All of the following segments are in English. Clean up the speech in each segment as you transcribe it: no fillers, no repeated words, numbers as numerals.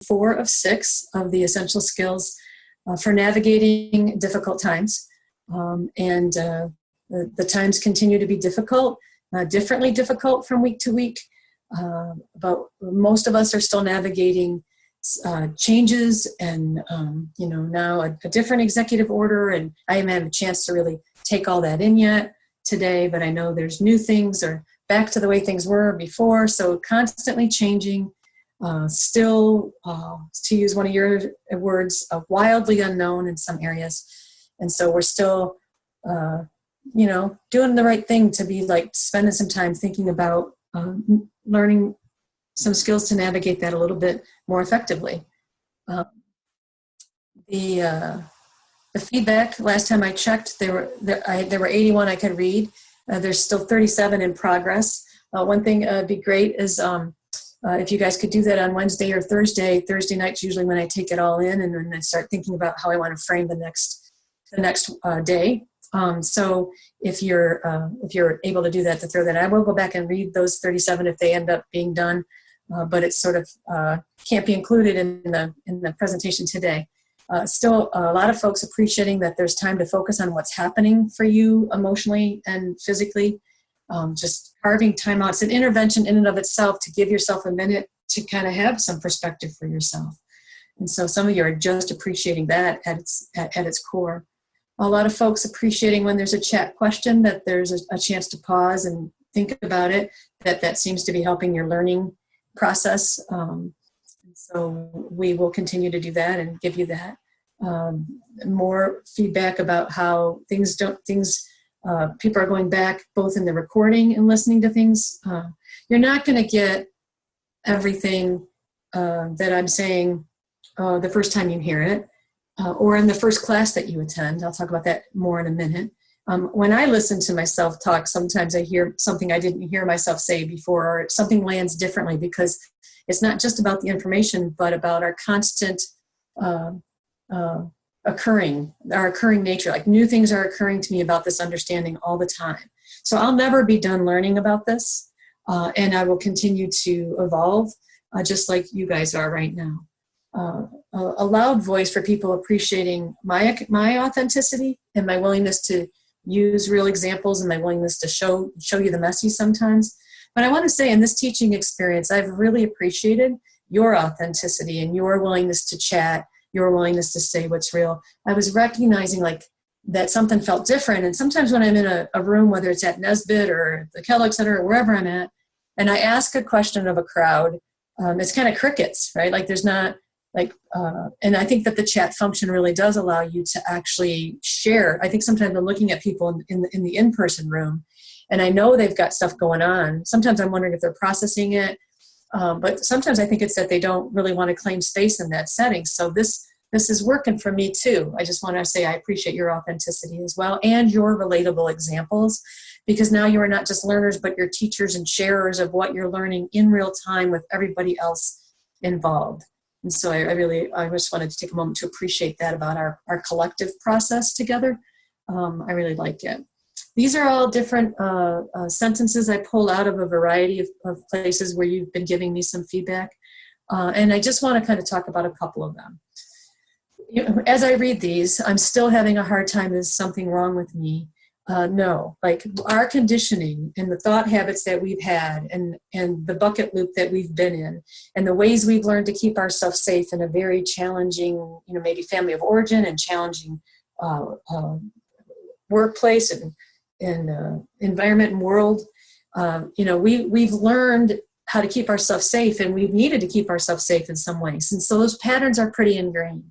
4 of 6 of the essential skills for navigating difficult times. The times continue to be difficult, differently difficult from week to week. But most of us are still navigating changes and, now a different executive order. And I haven't had a chance to really take all that in yet today, but I know there's new things or back to the way things were before. So constantly changing, still, to use one of your words, wildly unknown in some areas. And so we're still, doing the right thing to be like spending some time thinking about learning some skills to navigate that a little bit more effectively. The feedback, last time I checked, there were 81 I could read. There's still 37 in progress. One thing would be great is if you guys could do that on Wednesday or Thursday. Thursday night's usually when I take it all in and then I start thinking about how I want to frame the next day. So if you're able to do that, to throw that, I will go back and read those 37 if they end up being done, but it's sort of can't be included in the presentation today. Still, a lot of folks appreciating that there's time to focus on what's happening for you emotionally and physically. Just carving time out. It's an intervention in and of itself to give yourself a minute to kind of have some perspective for yourself. And so some of you are just appreciating that at its core. A lot of folks appreciating when there's a chat question that there's a chance to pause and think about it, that seems to be helping your learning process. So we will continue to do that and give you that. More feedback about how people are going back both in the recording and listening to things. You're not going to get everything that I'm saying the first time you hear it. Or in the first class that you attend. I'll talk about that more in a minute. When I listen to myself talk, sometimes I hear something I didn't hear myself say before, or something lands differently because it's not just about the information, but about our constant occurring nature. Like new things are occurring to me about this understanding all the time. So I'll never be done learning about this, and I will continue to evolve, just like you guys are right now. A loud voice for people appreciating my authenticity and my willingness to use real examples and my willingness to show you the messy sometimes. But I want to say in this teaching experience, I've really appreciated your authenticity and your willingness to chat, your willingness to say what's real. I was recognizing like that something felt different. And sometimes when I'm in a room, whether it's at Nesbitt or the Kellogg Center or wherever I'm at, and I ask a question of a crowd, it's kind of crickets, right? Like there's not, and I think that the chat function really does allow you to actually share. I think sometimes I'm looking at people in the in-person room, and I know they've got stuff going on. Sometimes I'm wondering if they're processing it, but sometimes I think it's that they don't really want to claim space in that setting. So this is working for me too. I just want to say I appreciate your authenticity as well and your relatable examples, because now you are not just learners, but you're teachers and sharers of what you're learning in real time with everybody else involved. And so I just wanted to take a moment to appreciate that about our collective process together. I really like it. These are all different sentences I pulled out of a variety of places where you've been giving me some feedback. And I just want to kind of talk about a couple of them. As I read these, I'm still having a hard time. Is something wrong with me? No, like our conditioning and the thought habits that we've had and the bucket loop that we've been in and the ways we've learned to keep ourselves safe in a very challenging, maybe family of origin and challenging workplace and environment and world. We've learned how to keep ourselves safe, and we've needed to keep ourselves safe in some ways. And so those patterns are pretty ingrained.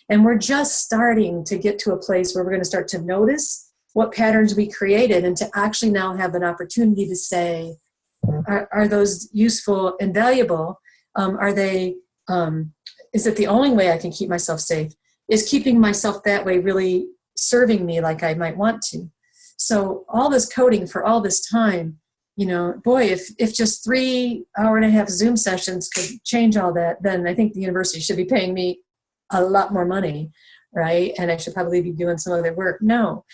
And we're just starting to get to a place where we're going to start to notice what patterns we created and to actually now have an opportunity to say, are those useful and valuable? Are they, is it the only way I can keep myself safe? Is keeping myself that way really serving me like I might want to? So all this coding for all this time, boy, if just 3 hour-and-a-half Zoom sessions could change all that, then I think the university should be paying me a lot more money, right? And I should probably be doing some other work. No,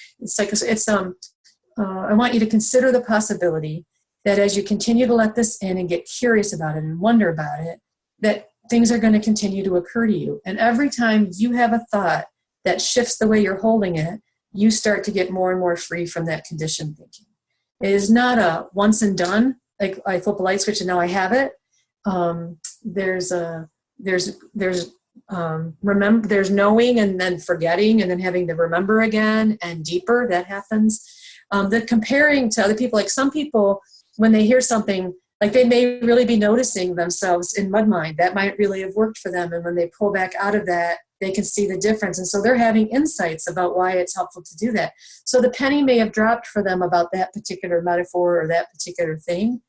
I want you to consider the possibility that as you continue to let this in and get curious about it and wonder about it, that things are going to continue to occur to you. And every time you have a thought that shifts the way you're holding it, you start to get more and more free from that conditioned thinking. It is not a once and done, like I flip a light switch and now I have it. There's knowing and then forgetting and then having to remember again and deeper. That happens. The comparing to other people, like some people, when they hear something, like they may really be noticing themselves in mud mind. That might really have worked for them. And when they pull back out of that, they can see the difference. And so they're having insights about why it's helpful to do that. So the penny may have dropped for them about that particular metaphor or that particular thing.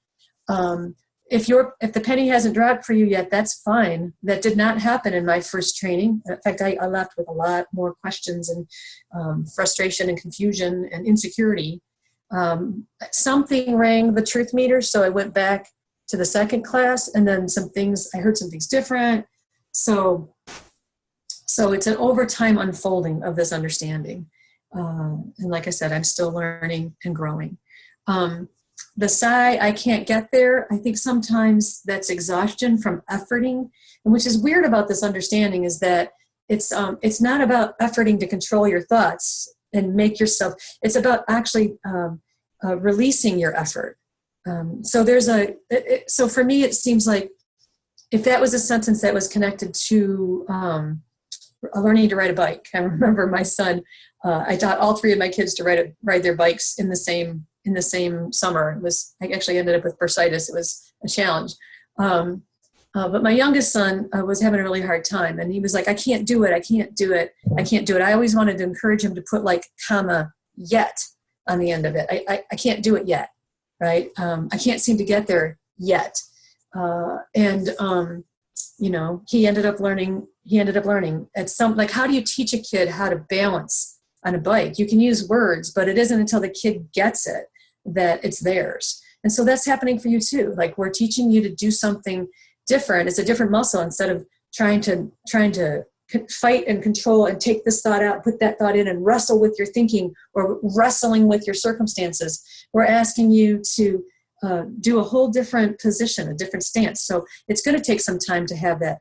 If the penny hasn't dropped for you yet, that's fine. That did not happen in my first training. In fact, I left with a lot more questions and frustration and confusion and insecurity. Something rang the truth meter, so I went back to the second class, and then I heard some things different. So it's an overtime unfolding of this understanding. And like I said, I'm still learning and growing. The sigh, I can't get there. I think sometimes that's exhaustion from efforting. And which is weird about this understanding is that it's not about efforting to control your thoughts and make yourself, it's about actually releasing your effort. So for me, it seems like if that was a sentence that was connected to learning to ride a bike. I remember my son, I taught all three of my kids to ride their bikes in the same summer. I actually ended up with bursitis. It was a challenge. But my youngest son was having a really hard time, and he was like, I can't do it. I can't do it. I can't do it. I always wanted to encourage him to put like comma yet on the end of it. I can't do it yet. Right. I can't seem to get there yet. He ended up learning at some, like, how do you teach a kid how to balance on a bike? You can use words, but it isn't until the kid gets it that it's theirs. And so that's happening for you too. Like, we're teaching you to do something different. It's a different muscle. Instead of trying to fight and control and take this thought out, put that thought in and wrestle with your thinking or wrestling with your circumstances, we're asking you to do a whole different position, a different stance. So it's going to take some time to have that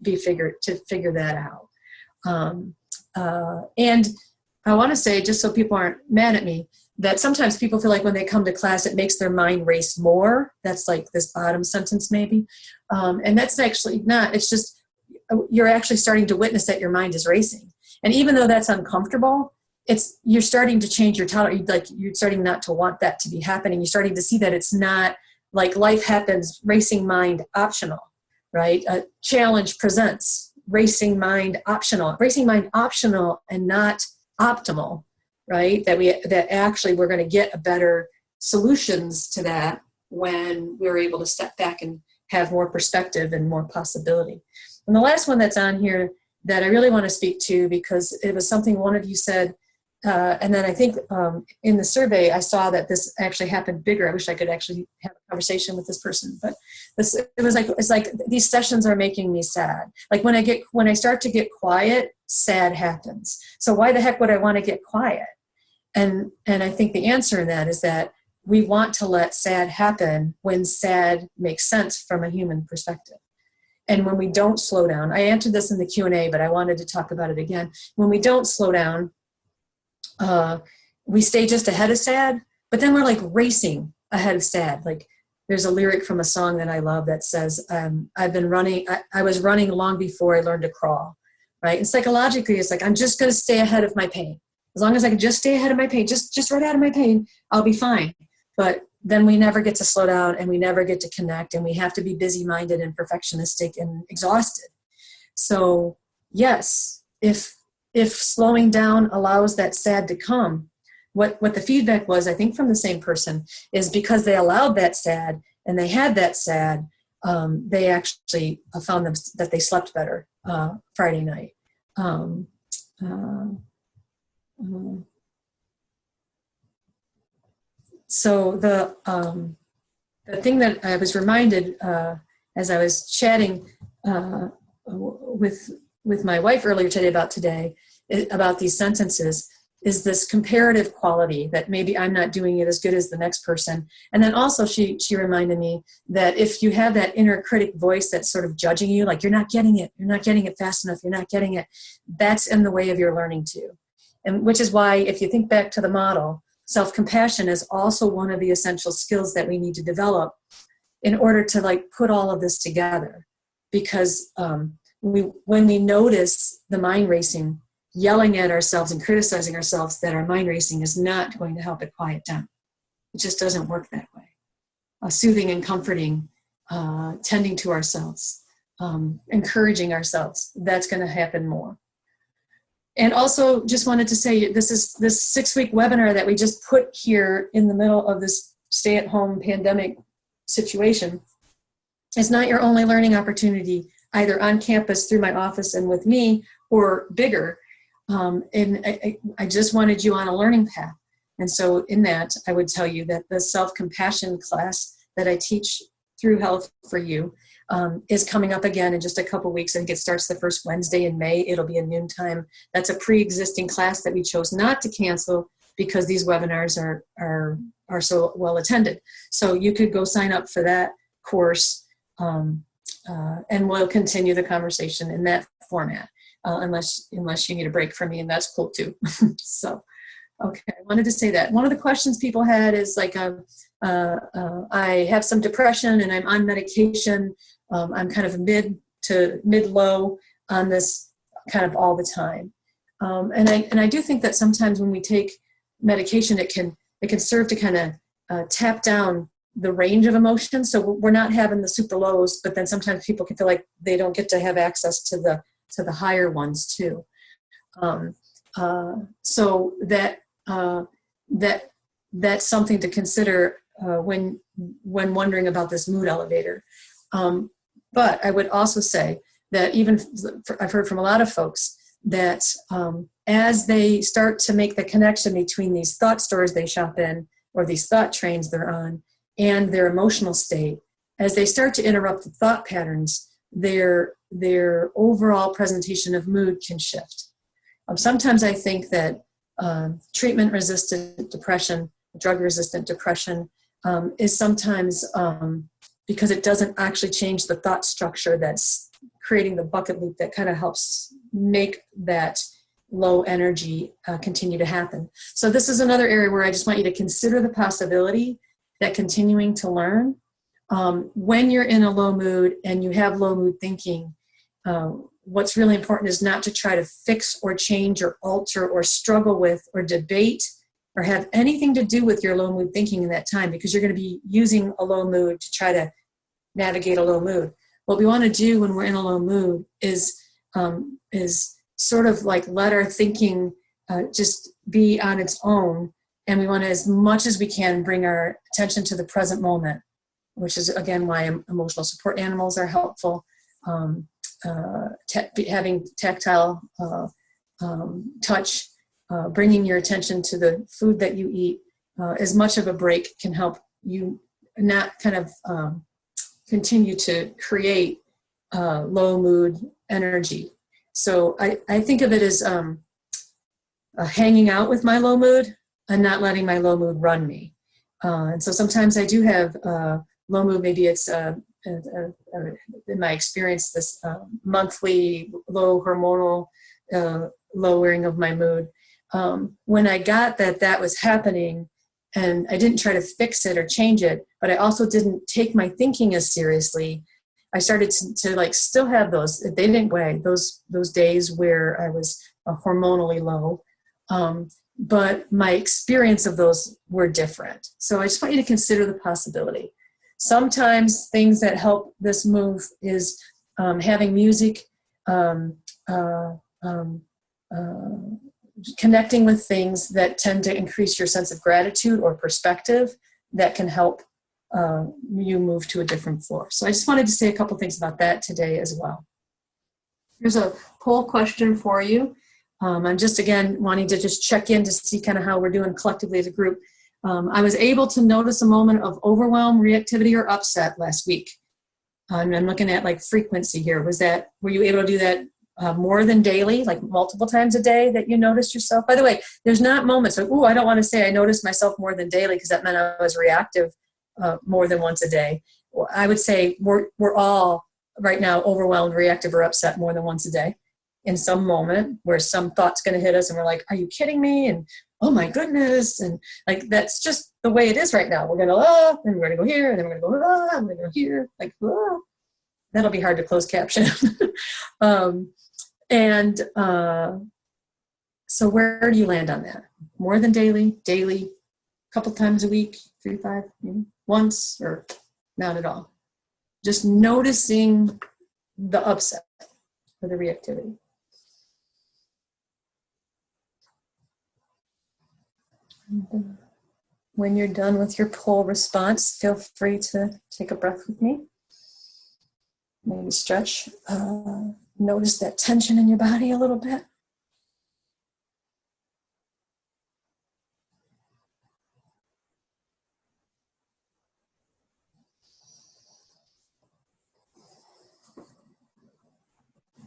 figure that out. And I want to say, just so people aren't mad at me, that sometimes people feel like when they come to class, it makes their mind race more. That's like this bottom sentence maybe. And that's actually not, it's just, you're actually starting to witness that your mind is racing. And even though that's uncomfortable, you're starting to change your tolerance. Like, you're starting not to want that to be happening. You're starting to see that it's not like life happens, racing mind optional, right? Challenge presents, racing mind optional and not optimal, right? That actually we're going to get a better solutions to that when we're able to step back and have more perspective and more possibility. And the last one that's on here that I really want to speak to, because it was something one of you said, and then I think in the survey I saw that this actually happened bigger. I wish I could actually have a conversation with this person, but it's like these sessions are making me sad. Like, when I start to get quiet, sad happens. So why the heck would I want to get quiet? And I think the answer in that is that we want to let sad happen when sad makes sense from a human perspective. And when we don't slow down, I answered this in the Q&A, but I wanted to talk about it again. When we don't slow down, we stay just ahead of sad, but then we're like racing ahead of sad. Like, there's a lyric from a song that I love that says, I was running long before I learned to crawl, right? And psychologically, it's like, I'm just going to stay ahead of my pain. As long as I can just stay ahead of my pain, just right out of my pain, I'll be fine. But then we never get to slow down, and we never get to connect, and we have to be busy-minded and perfectionistic and exhausted. So yes, if slowing down allows that sad to come, what the feedback was, I think from the same person, is because they allowed that sad and they had that sad, they actually found that they slept better Friday night. So the thing that I was reminded as I was chatting with my wife earlier today about these sentences, is this comparative quality that maybe I'm not doing it as good as the next person. And then also she reminded me that if you have that inner critic voice that's sort of judging you, like you're not getting it fast enough, you're not getting it, that's in the way of your learning too. And which is why, if you think back to the model, self-compassion is also one of the essential skills that we need to develop in order to like put all of this together. Because when we notice the mind racing, yelling at ourselves and criticizing ourselves that our mind racing is not going to help it quiet down. It just doesn't work that way. Soothing and comforting, tending to ourselves, encouraging ourselves, that's going to happen more. And also just wanted to say, this 6-week webinar that we just put here in the middle of this stay-at-home pandemic situation is not your only learning opportunity, either on campus through my office and with me, or bigger. And I just wanted you on a learning path. And so in that, I would tell you that the self-compassion class that I teach through Health for You is coming up again in just a couple weeks. I think it starts the first Wednesday in May. It'll be a noontime. That's a pre-existing class that we chose not to cancel because these webinars are so well attended. So you could go sign up for that course, and we'll continue the conversation in that format, unless you need a break from me, and that's cool too. So, okay, I wanted to say that. One of the questions people had is like, I have some depression and I'm on medication. I'm kind of mid-low on this kind of all the time. And I do think that sometimes when we take medication, it can serve to kind of tap down the range of emotions. So we're not having the super lows, but then sometimes people can feel like they don't get to have access to the higher ones too. So that's something to consider when wondering about this mood elevator. But I would also say that I've heard from a lot of folks that as they start to make the connection between these thought stores they shop in, or these thought trains they're on, and their emotional state, as they start to interrupt the thought patterns, their overall presentation of mood can shift. Sometimes I think that treatment-resistant depression, drug-resistant depression, is sometimes because it doesn't actually change the thought structure that's creating the bucket loop that kind of helps make that low energy continue to happen. So this is another area where I just want you to consider the possibility that continuing to learn, when you're in a low mood and you have low mood thinking, what's really important is not to try to fix or change or alter or struggle with or debate or have anything to do with your low mood thinking in that time, because you're going to be using a low mood to try to navigate a low mood. What we want to do when we're in a low mood is sort of like let our thinking just be on its own, and we want to, as much as we can, bring our attention to the present moment, which is again why emotional support animals are helpful. Having tactile touch, bringing your attention to the food that you eat, as much of a break can help you not kind of continue to create low mood energy. So I think of it as hanging out with my low mood and not letting my low mood run me. And so sometimes I do have low mood. Maybe it's in my experience, this monthly low hormonal lowering of my mood. When I got that was happening, and I didn't try to fix it or change it, but I also didn't take my thinking as seriously, I started to like still have those, they didn't weigh, those days where I was hormonally low. But my experience of those were different. So I just want you to consider the possibility. Sometimes things that help this move is having music, connecting with things that tend to increase your sense of gratitude or perspective that can help you move to a different floor. So I just wanted to say a couple things about that today as well. Here's a poll question for you. I'm just, again, wanting to just check in to see kind of how we're doing collectively as a group. I was able to notice a moment of overwhelm, reactivity, or upset last week. I'm looking at like frequency here. Were you able to do that more than daily, like multiple times a day that you noticed yourself? By the way, there's not moments like, oh, I don't want to say I noticed myself more than daily because that meant I was reactive more than once a day. I would say we're all right now overwhelmed, reactive, or upset more than once a day in some moment where some thought's going to hit us and we're like, are you kidding me? And oh my goodness. And like, that's just the way it is right now. We're going to, and we're going to go here, and then we're going to go, and we're going to go here. Like, that'll be hard to close caption. So where do you land on that? More than daily, a couple times a week, 3 to 5, maybe once, or not at all? Just noticing the upset or the reactivity. When you're done with your poll response, feel free to take a breath with me. Maybe stretch. Notice that tension in your body a little bit.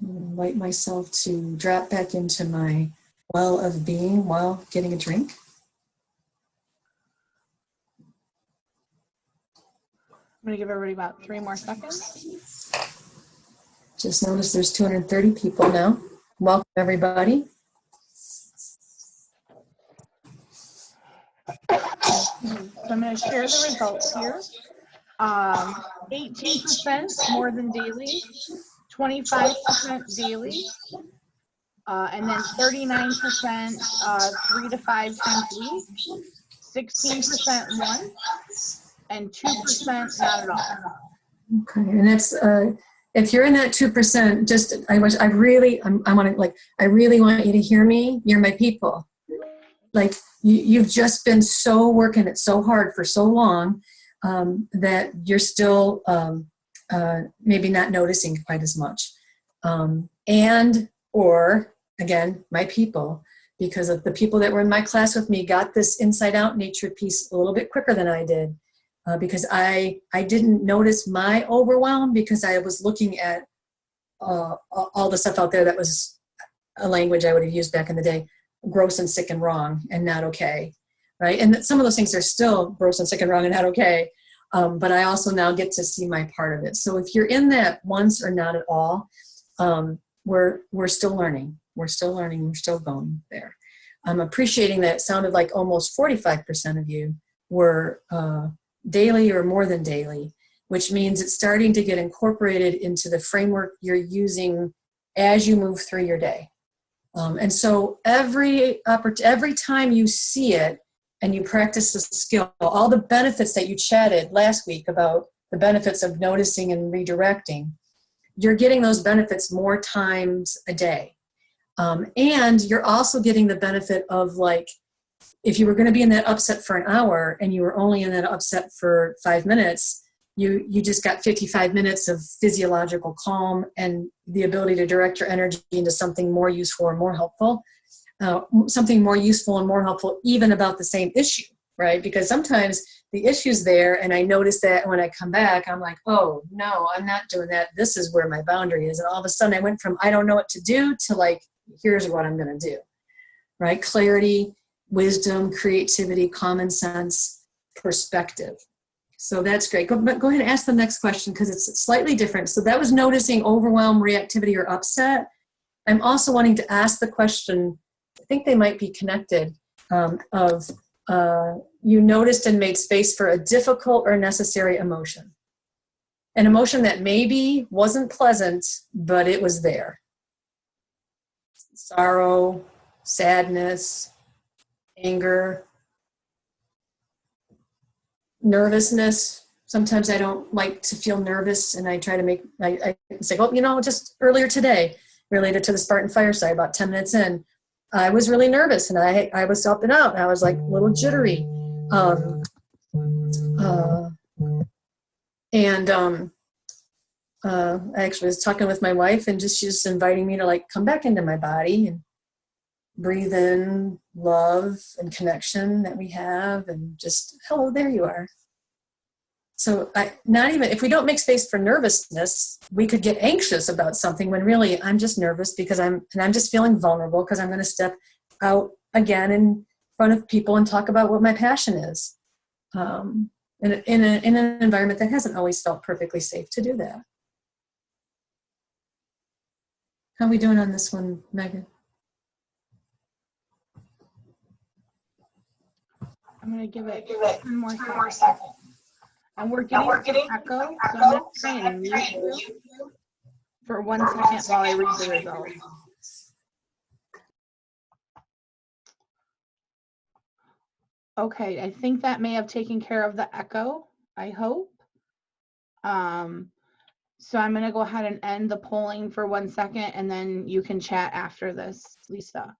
Invite myself to drop back into my well of being while getting a drink. I'm going to give everybody about 3 more seconds. Just notice there's 230 people now. Welcome, everybody. So I'm going to share the results here. 18% more than daily, 25% daily, and then 39% 3 to 5 times a week, 16% once, and 2% not at all. Okay, and that's if you're in that 2%, just I really want you to hear me. You're my people. Like you've just been so working it so hard for so long that you're still maybe not noticing quite as much, or again, my people, because of the people that were in my class with me got this inside out nature piece a little bit quicker than I did. Because I didn't notice my overwhelm because I was looking at all the stuff out there that was a language I would have used back in the day, gross and sick and wrong and not okay, right? And some of those things are still gross and sick and wrong and not okay, but I also now get to see my part of it. So if you're in that once or not at all, we're still learning. We're still learning. We're still going there. I'm appreciating that it sounded like almost 45% of you were daily or more than daily, which means it's starting to get incorporated into the framework you're using as you move through your day. And so every time you see it and you practice the skill, all the benefits that you chatted last week about the benefits of noticing and redirecting, you're getting those benefits more times a day. And you're also getting the benefit of, like, if you were going to be in that upset for an hour and you were only in that upset for 5 minutes, you just got 55 minutes of physiological calm and the ability to direct your energy into something more useful or more helpful, even about the same issue, right? Because sometimes the issue's there and I notice that when I come back, I'm like, oh, no, I'm not doing that. This is where my boundary is. And all of a sudden I went from I don't know what to do to, like, here's what I'm going to do, right? Clarity, wisdom, creativity, common sense, perspective. So that's great. Go ahead and ask the next question because it's slightly different. So that was noticing overwhelm, reactivity, or upset. I'm also wanting to ask the question, I think they might be connected, you noticed and made space for a difficult or necessary emotion. An emotion that maybe wasn't pleasant, but it was there. Sorrow, sadness, anger, nervousness. Sometimes I don't like to feel nervous and I try to I say, well, just earlier today, related to the Spartan Fireside, about 10 minutes in, I was really nervous and I was up and out and I was like a little jittery. I actually was talking with my wife and she's just inviting me to, like, come back into my body and breathe in love and connection that we have and just, hello, there you are. So not even, if we don't make space for nervousness, we could get anxious about something when really I'm just nervous because I'm just feeling vulnerable because I'm going to step out again in front of people and talk about what my passion is. In an environment that hasn't always felt perfectly safe to do that. How are we doing on this one, Megan? I'm going to give it 10 more seconds. And we're getting echo, so I'm going to try and mute you for 1 second while I read the results. Okay, I think that may have taken care of the echo, I hope. So I'm going to go ahead and end the polling for 1 second, and then you can chat after this, Lisa.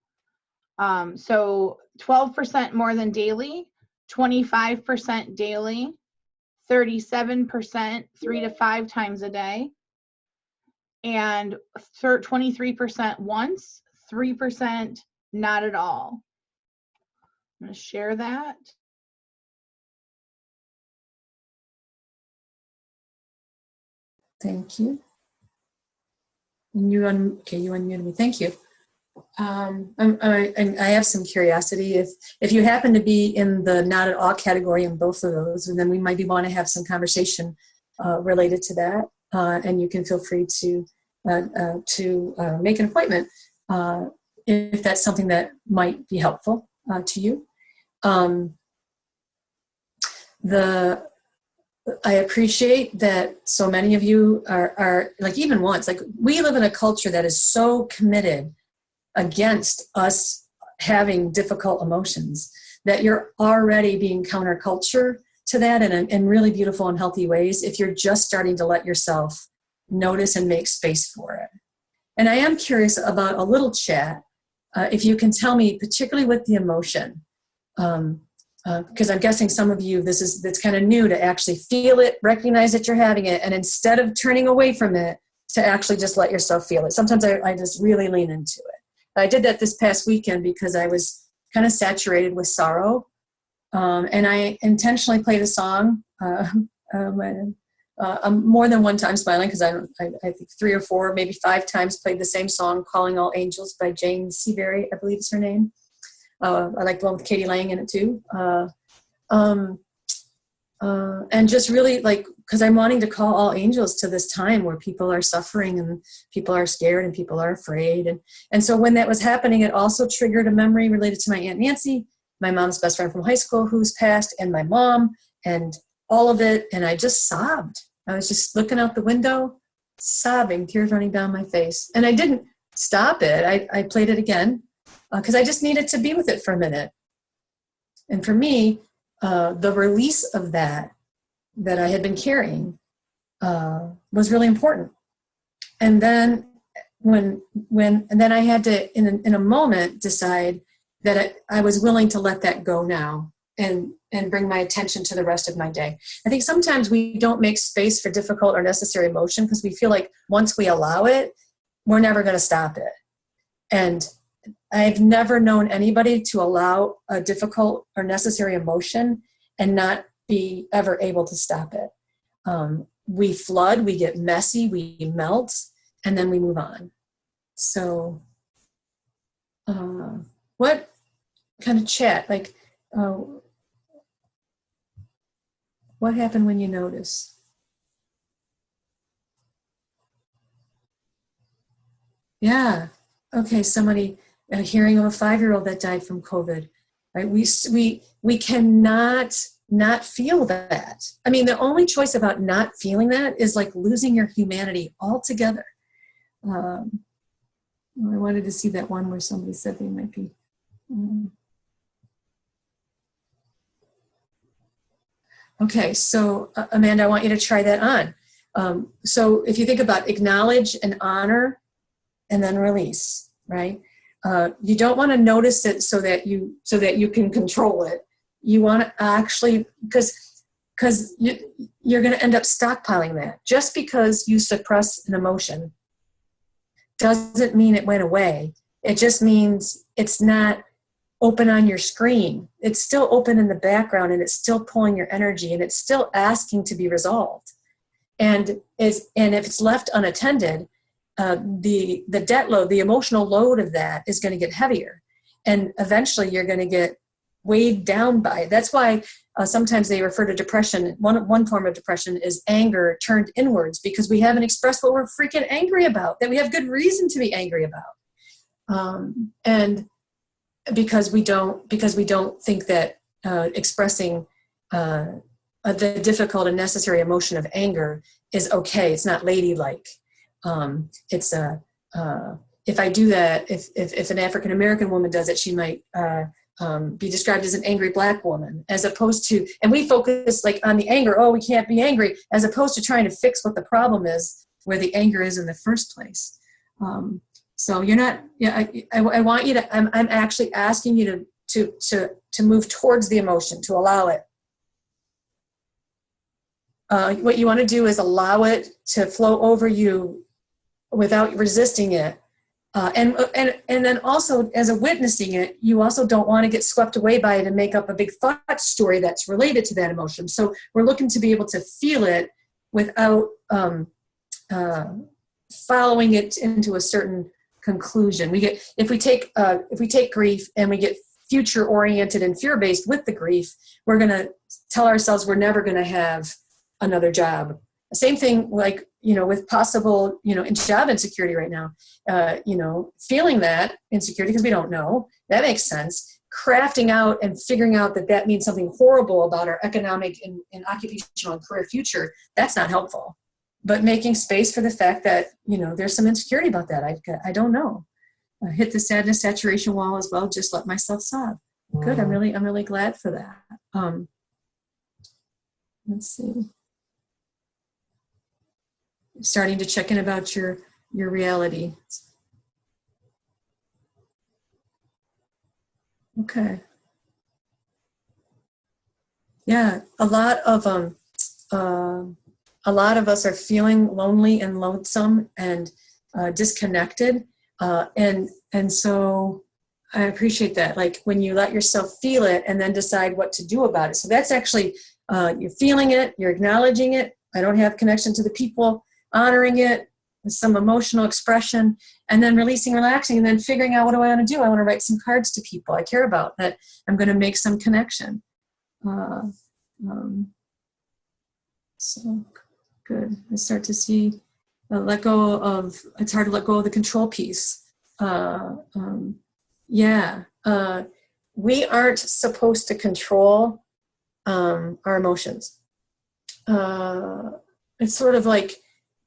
So 12% more than daily, 25% daily, 37% 3 to 5 times a day, and 23% once, 3% not at all. I'm going to share that. Thank you. And you unmuted me. Thank you. I have some curiosity. If you happen to be in the not at all category in both of those, and then we might want to have some conversation related to that. And you can feel free to make an appointment if that's something that might be helpful to you. I appreciate that so many of you are like, even once, like we live in a culture that is so committed against us having difficult emotions that you're already being counterculture to that in really beautiful and healthy ways if you're just starting to let yourself notice and make space for it. And I am curious about a little chat, if you can tell me, particularly with the emotion, because I'm guessing some of you, that's kind of new to actually feel it, recognize that you're having it, and instead of turning away from it, to actually just let yourself feel it. Sometimes I just really lean into it. I did that this past weekend because I was kind of saturated with sorrow, and I intentionally played a song more than one time, smiling, because I think 3 or 4, maybe 5 times played the same song, Calling All Angels by Jane Seabury, I believe is her name. I like the one with Katie Lang in it too. And just really like, because I'm wanting to call all angels to this time where people are suffering and people are scared and people are afraid. And so when that was happening, it also triggered a memory related to my Aunt Nancy, my mom's best friend from high school who's passed, and my mom, and all of it. And I just sobbed. I was just looking out the window, sobbing, tears running down my face. And I didn't stop it. I played it again because I just needed to be with it for a minute. And for me, the release of that I had been carrying was really important. And then and then I had to, in a moment, decide that I was willing to let that go now and bring my attention to the rest of my day. I think sometimes we don't make space for difficult or necessary emotion because we feel like once we allow it, we're never going to stop it. And I've never known anybody to allow a difficult or necessary emotion and not be ever able to stop it. We flood, we get messy, we melt, and then we move on. So what kind of chat, like what happened when you notice? Yeah. Okay, somebody, a hearing of a 5-year-old that died from COVID, right? We cannot not feel that. I mean, the only choice about not feeling that is like losing your humanity altogether. I wanted to see that one where somebody said they might be. Okay, so Amanda, I want you to try that on. So if you think about acknowledge and honor and then release, right? You don't want to notice it so that you can control it. You want to actually, because you're going to end up stockpiling that. Just because you suppress an emotion doesn't mean it went away. It just means it's not open on your screen. It's still open in the background, and it's still pulling your energy, and it's still asking to be resolved. And if it's left unattended, the debt load, the emotional load of that is going to get heavier. And eventually you're going to get weighed down by it. That's why sometimes they refer to depression. One form of depression is anger turned inwards, because we haven't expressed what we're freaking angry about, that we have good reason to be angry about. And because we don't think that expressing the difficult and necessary emotion of anger is okay. It's not ladylike. If I do that, if an African American woman does it, she might be described as an angry Black woman, as opposed to, and we focus like on the anger. Oh, we can't be angry, as opposed to trying to fix what the problem is, where the anger is in the first place. So you're not. Yeah, I want you to. I'm actually asking you to move towards the emotion, to allow it. What you want to do is allow it to flow over you without resisting it. And then also, as a witnessing it, you also don't want to get swept away by it and make up a big thought story that's related to that emotion. So we're looking to be able to feel it without following it into a certain conclusion. If we take grief and we get future oriented and fear based with the grief, we're going to tell ourselves we're never going to have another job. Same thing, like, with possible, in job insecurity right now, feeling that insecurity because we don't know, that makes sense. Crafting out and figuring out that means something horrible about our economic and occupational and career future, that's not helpful. But making space for the fact that, there's some insecurity about that. I don't know. Hit the sadness saturation wall as well. Just let myself sob. Good. I'm really glad for that. Let's see. Starting to check in about your reality. Okay. Yeah, a lot of us are feeling lonely and lonesome and disconnected, and so I appreciate that. Like when you let yourself feel it and then decide what to do about it. So that's actually you're feeling it, you're acknowledging it. I don't have connection to the people. Honoring it with some emotional expression, and then releasing, relaxing, and then figuring out, what do I want to do? I want to write some cards to people I care about, that I'm going to make some connection. So good. I start to see it's hard to let go of the control piece. We aren't supposed to control our emotions. It's sort of like,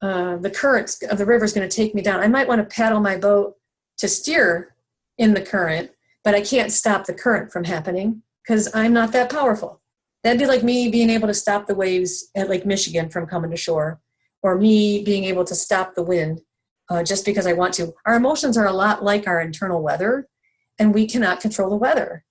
the current of the river is going to take me down. I might want to paddle my boat to steer in the current, but I can't stop the current from happening because I'm not that powerful. That'd be like me being able to stop the waves at Lake Michigan from coming to shore, or me being able to stop the wind just because I want to. Our emotions are a lot like our internal weather, and we cannot control the weather.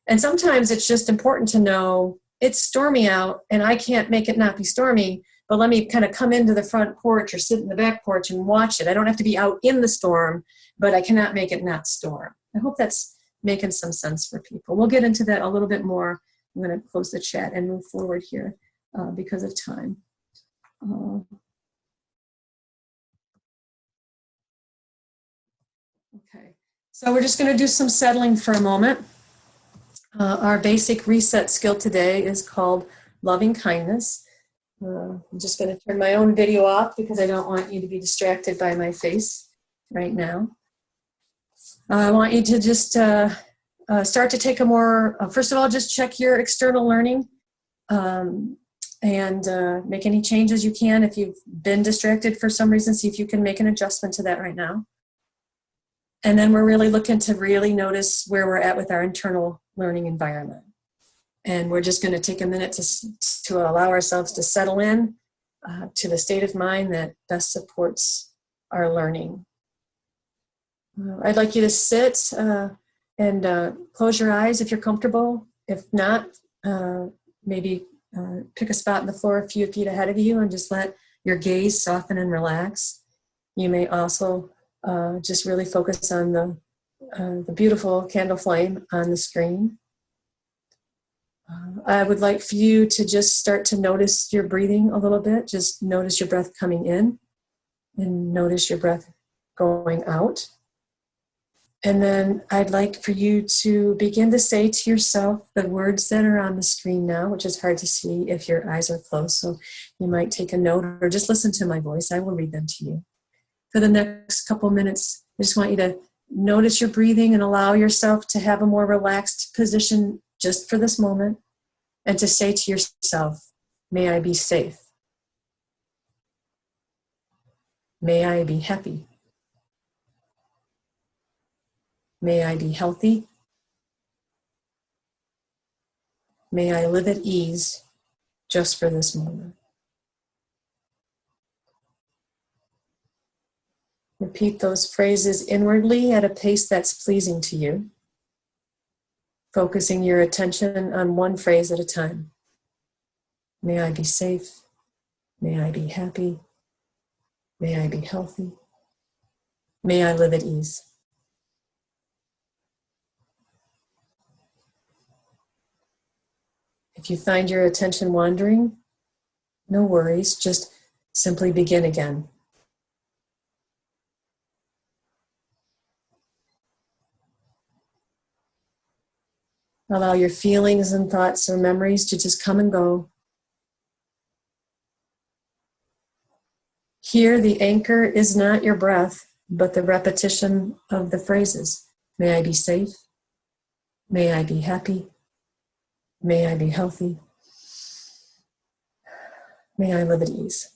And sometimes it's just important to know it's stormy out and I can't make it not be stormy, but let me kind of come into the front porch or sit in the back porch and watch it. I don't have to be out in the storm, but I cannot make it not storm. I hope that's making some sense for people. We'll get into that a little bit more. I'm going to close the chat and move forward here because of time. Okay, so we're just going to do some settling for a moment. Our basic reset skill today is called loving kindness. I'm just going to turn my own video off because I don't want you to be distracted by my face right now. I want you to just start to take a more, first of all, just check your external learning and make any changes you can. If you've been distracted for some reason, see if you can make an adjustment to that right now. And then we're really looking to really notice where we're at with our internal learning environment. And we're just going to take a minute to allow ourselves to settle in to the state of mind that best supports our learning. I'd like you to sit and close your eyes if you're comfortable. If not, maybe pick a spot on the floor a few feet ahead of you and just let your gaze soften and relax. You may also just really focus on the beautiful candle flame on the screen. I would like for you to just start to notice your breathing a little bit. Just notice your breath coming in and notice your breath going out. And then I'd like for you to begin to say to yourself the words that are on the screen now, which is hard to see if your eyes are closed. So you might take a note or just listen to my voice. I will read them to you. For the next couple minutes, I just want you to notice your breathing and allow yourself to have a more relaxed position just for this moment, and to say to yourself, may I be safe. May I be happy. May I be healthy. May I live at ease just for this moment. Repeat those phrases inwardly at a pace that's pleasing to you, focusing your attention on one phrase at a time. May I be safe. May I be happy. May I be healthy. May I live at ease. If you find your attention wandering, no worries, just simply begin again. Allow your feelings and thoughts or memories to just come and go. Here, the anchor is not your breath, but the repetition of the phrases. May I be safe. May I be happy. May I be healthy. May I live at ease.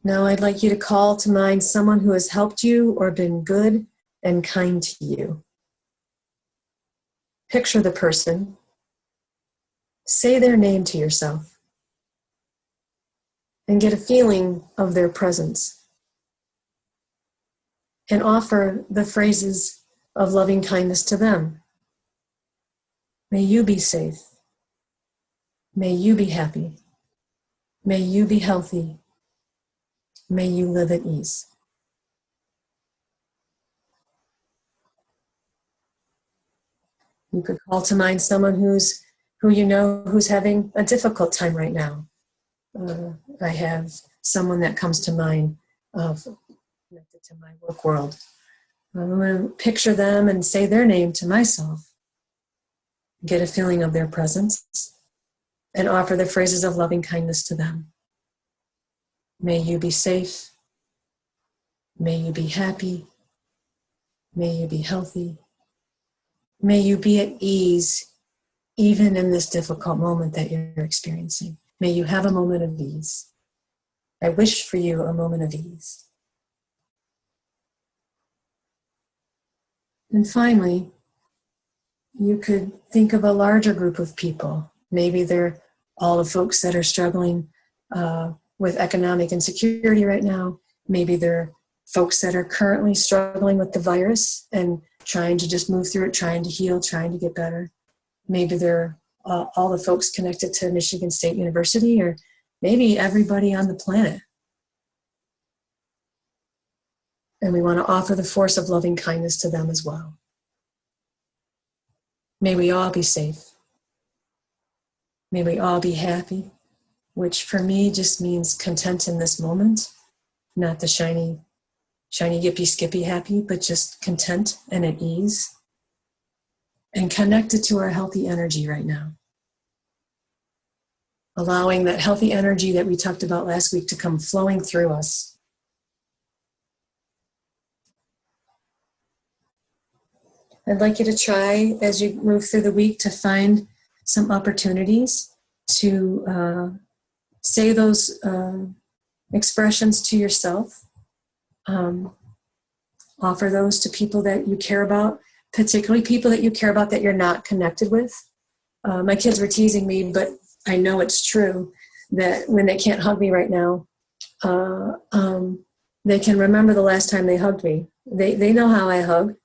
Now I'd like you to call to mind someone who has helped you or been good and kind to you. Picture the person. Say their name to yourself and get a feeling of their presence. And offer the phrases of loving kindness to them. May you be safe. May you be happy. May you be healthy. May you live at ease. You could call to mind someone who you know who's having a difficult time right now. I have someone that comes to mind connected to my work world. I'm going to picture them and say their name to myself. Get a feeling of their presence and offer the phrases of loving kindness to them. May you be safe. May you be happy. May you be healthy. May you be at ease, even in this difficult moment that you're experiencing. May you have a moment of ease. I wish for you a moment of ease. And finally, you could think of a larger group of people. Maybe they're all the folks that are struggling with economic insecurity right now. Maybe they're folks that are currently struggling with the virus and trying to just move through it, trying to heal, trying to get better. Maybe they're all the folks connected to Michigan State University, or maybe everybody on the planet. And we want to offer the force of loving kindness to them as well. May we all be safe. May we all be happy, which for me just means content in this moment, not the shiny, yippee skippy happy, but just content and at ease and connected to our healthy energy right now. Allowing that healthy energy that we talked about last week to come flowing through us. I'd like you to try, as you move through the week, to find some opportunities to say those expressions to yourself. Offer those to people that you care about, particularly people that you care about that you're not connected with. My kids were teasing me, but I know it's true that when they can't hug me right now, they can remember the last time they hugged me. They know how I hug.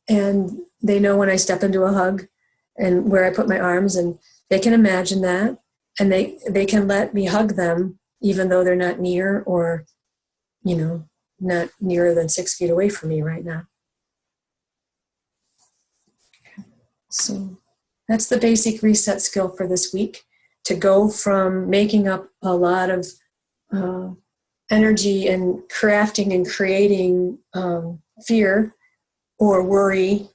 And they know when I step into a hug and where I put my arms, and They can imagine that, and they can let me hug them, even though they're not near or, not nearer than 6 feet away from me right now. So that's the basic reset skill for this week, to go from making up a lot of energy and crafting and creating fear or worry,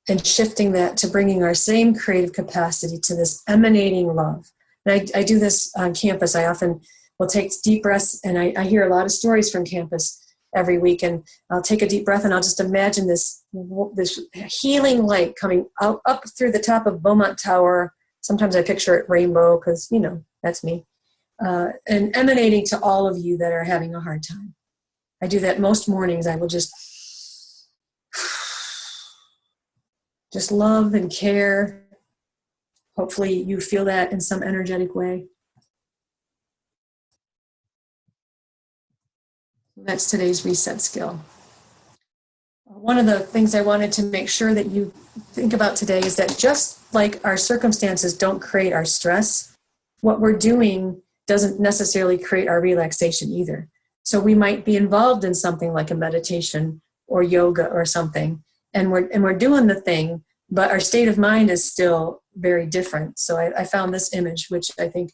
and shifting that to bringing our same creative capacity to this emanating love. And I do this on campus. I often will take deep breaths, and I hear a lot of stories from campus every week, and I'll take a deep breath and I'll just imagine this healing light coming up through the top of Beaumont Tower. Sometimes I picture it rainbow because, that's me. And emanating to all of you that are having a hard time. I do that most mornings. I will just love and care. Hopefully you feel that in some energetic way. That's today's reset skill. One of the things I wanted to make sure that you think about today is that just like our circumstances don't create our stress, what we're doing doesn't necessarily create our relaxation either. So we might be involved in something like a meditation or yoga or something, and we're doing the thing, but our state of mind is still very different. So I found this image, which I think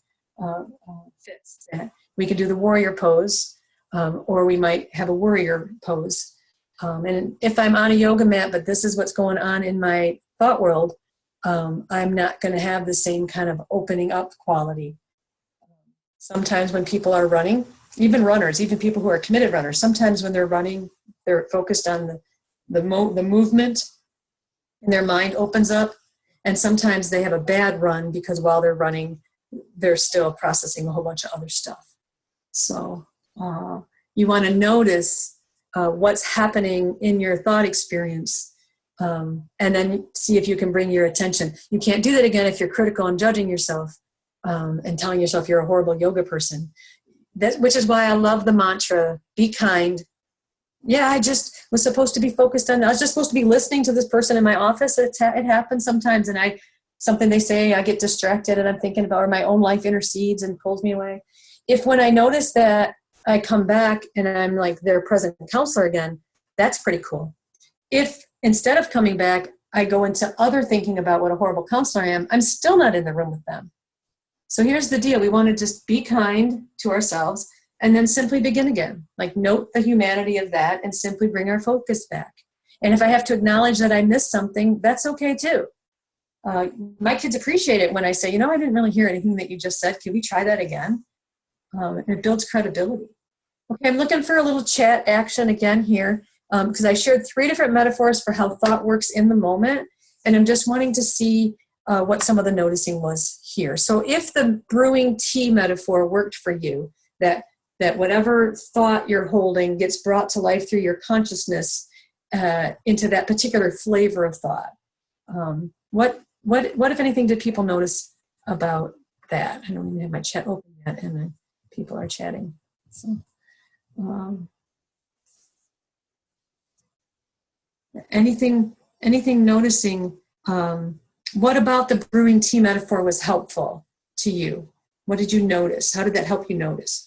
fits that. We could do the warrior pose, or we might have a warrior pose. And if I'm on a yoga mat, but this is what's going on in my thought world, I'm not going to have the same kind of opening up quality. Sometimes when people are running, even runners, even people who are committed runners, sometimes when they're running, they're focused on the movement, and their mind opens up. And sometimes they have a bad run because while they're running, they're still processing a whole bunch of other stuff. So you want to notice what's happening in your thought experience, and then see if you can bring your attention. You can't do that again if you're critical and judging yourself and telling yourself you're a horrible yoga person. Which is why I love the mantra, be kind. Yeah, I just was supposed to be focused on, I was just supposed to be listening to this person in my office. It happens sometimes, and something they say, I get distracted and I'm thinking about, or my own life intercedes and pulls me away. If when I notice that, I come back and I'm like their present counselor again, that's pretty cool. If instead of coming back, I go into other thinking about what a horrible counselor I am, I'm still not in the room with them. So here's the deal. We want to just be kind to ourselves and then simply begin again. Like, note the humanity of that and simply bring our focus back. And if I have to acknowledge that I missed something, that's okay too. My kids appreciate it when I say, I didn't really hear anything that you just said. Can we try that again? It builds credibility. Okay, I'm looking for a little chat action again here, because I shared 3 different metaphors for how thought works in the moment, and I'm just wanting to see what some of the noticing was here. So if the brewing tea metaphor worked for you, that whatever thought you're holding gets brought to life through your consciousness into that particular flavor of thought. What if anything did people notice about that? I don't even have my chat open yet, and then people are chatting. So, anything noticing? What about the brewing tea metaphor was helpful to you? What did you notice? How did that help you notice?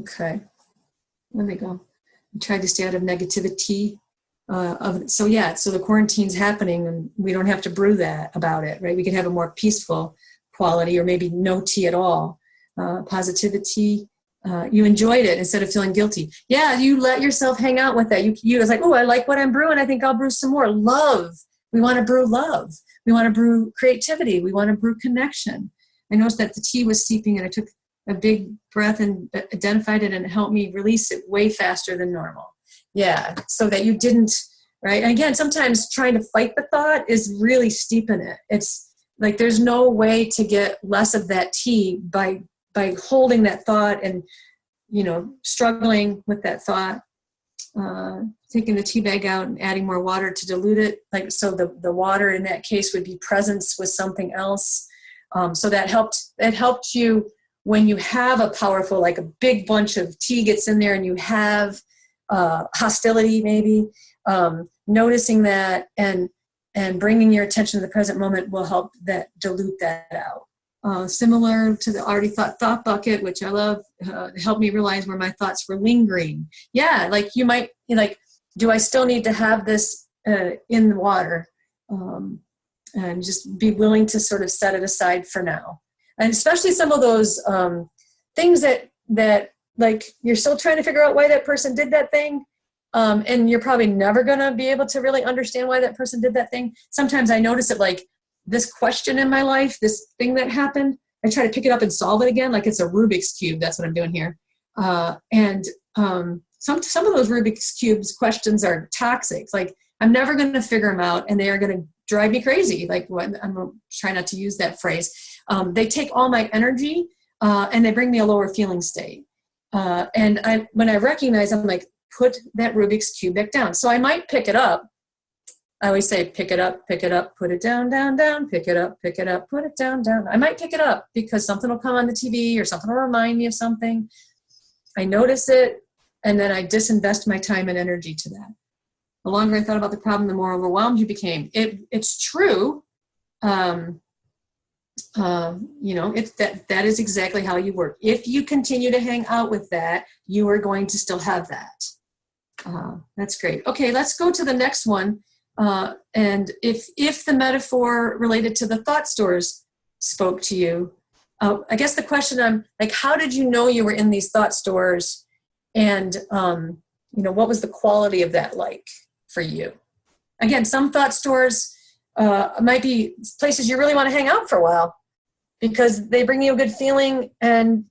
Okay, there we go. I tried to stay out of negativity. So the quarantine's happening and we don't have to brew that about it, right? We can have a more peaceful quality, or maybe no tea at all. Positivity, you enjoyed it instead of feeling guilty. Yeah, you let yourself hang out with that. You was like, oh, I like what I'm brewing. I think I'll brew some more. Love. We want to brew love. We want to brew creativity. We want to brew connection. I noticed that the tea was seeping, and I took a big breath and identified it, and it helped me release it way faster than normal. Yeah, so that you didn't, right? And again, sometimes trying to fight the thought is really steeping it. It's like there's no way to get less of that tea by holding that thought and, struggling with that thought. Taking the tea bag out and adding more water to dilute it. Like, so the water in that case would be presence with something else. So that helped you when you have a powerful, like a big bunch of tea gets in there and you have hostility maybe, noticing that and bringing your attention to the present moment will help that dilute that out. Similar to the already thought bucket, which I love, helped me realize where my thoughts were lingering. Yeah, like you might, like, do I still need to have this in the water? And just be willing to sort of set it aside for now. And especially some of those things that like you're still trying to figure out why that person did that thing. And you're probably never going to be able to really understand why that person did that thing. Sometimes I notice it, like this question in my life, this thing that happened, I try to pick it up and solve it again. Like it's a Rubik's Cube. That's what I'm doing here. Some of those Rubik's Cubes questions are toxic. Like I'm never going to figure them out and they are going to drive me crazy. Like what, I'm going to try not to use that phrase. They take all my energy and they bring me a lower feeling state. And when I recognize, I'm like, put that Rubik's Cube back down. So I might pick it up. I always say, pick it up, put it down, down, down, pick it up, put it down, down. I might pick it up because something will come on the TV or something will remind me of something. I notice it, and then I disinvest my time and energy to that. The longer I thought about the problem, the more overwhelmed you became. It's true. That is exactly how you work. If you continue to hang out with that, you are going to still have that. That's great. Okay, let's go to the next one. And if the metaphor related to the thought stores spoke to you, I guess the question I'm like, how did you know you were in these thought stores? And, what was the quality of that like for you? Again, some thought stores might be places you really want to hang out for a while because they bring you a good feeling and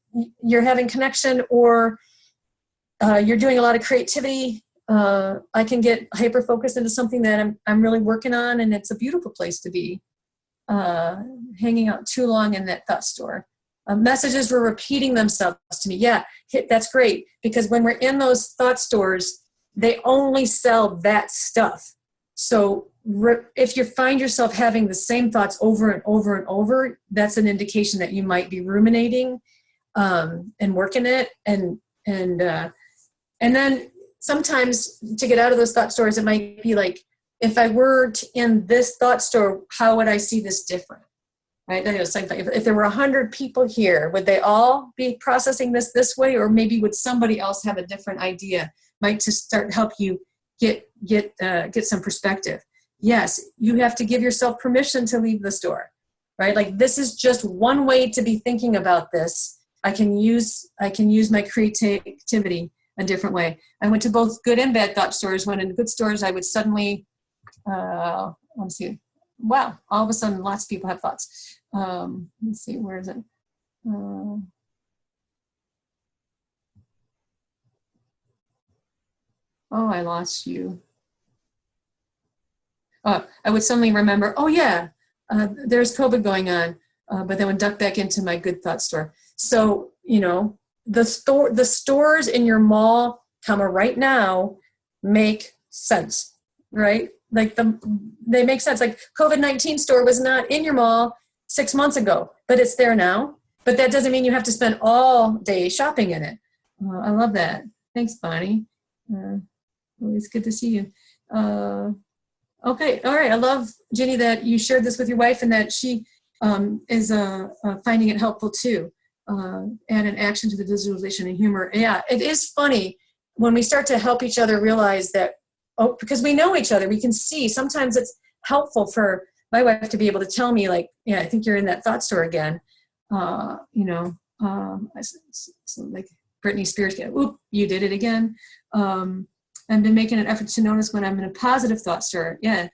you're having connection, or you're doing a lot of creativity. I can get hyper-focused into something that I'm really working on, and it's a beautiful place to be. Hanging out too long in that thought store. Messages were repeating themselves to me. Yeah, that's great, because when we're in those thought stores, they only sell that stuff. So if you find yourself having the same thoughts over and over and over, that's an indication that you might be ruminating and working it. And then sometimes to get out of those thought stores, it might be like, if I were in this thought store, how would I see this different? Right? It's like if there were 100 people here, would they all be processing this way, or maybe would somebody else have a different idea? Might to start help you get some perspective. Yes, you have to give yourself permission to leave the store, right? Like this is just one way to be thinking about this. I can use my creativity a different way. I went to both good and bad thought stores. When in good stores, I would suddenly, let's see, wow, all of a sudden lots of people have thoughts. Let's see, where is it? Oh, I lost you. I would suddenly remember, oh yeah, there's COVID going on, but then would duck back into my good thought store. So, the stores in your mall, right now, make sense, right? Like they make sense. Like COVID-19 store was not in your mall 6 months ago, but it's there now. But that doesn't mean you have to spend all day shopping in it. I love that. Thanks, Bonnie. Always good to see you. Okay, all right. I love, Jenny, that you shared this with your wife and that she is finding it helpful too. Add an action to the visualization and humor. Yeah, it is funny when we start to help each other realize that, because we know each other, we can see. Sometimes it's helpful for my wife to be able to tell me, like, yeah, I think you're in that thought store again. So like Britney Spears, oop, you did it again. I've been making an effort to notice when I'm in a positive thought store. Yeah.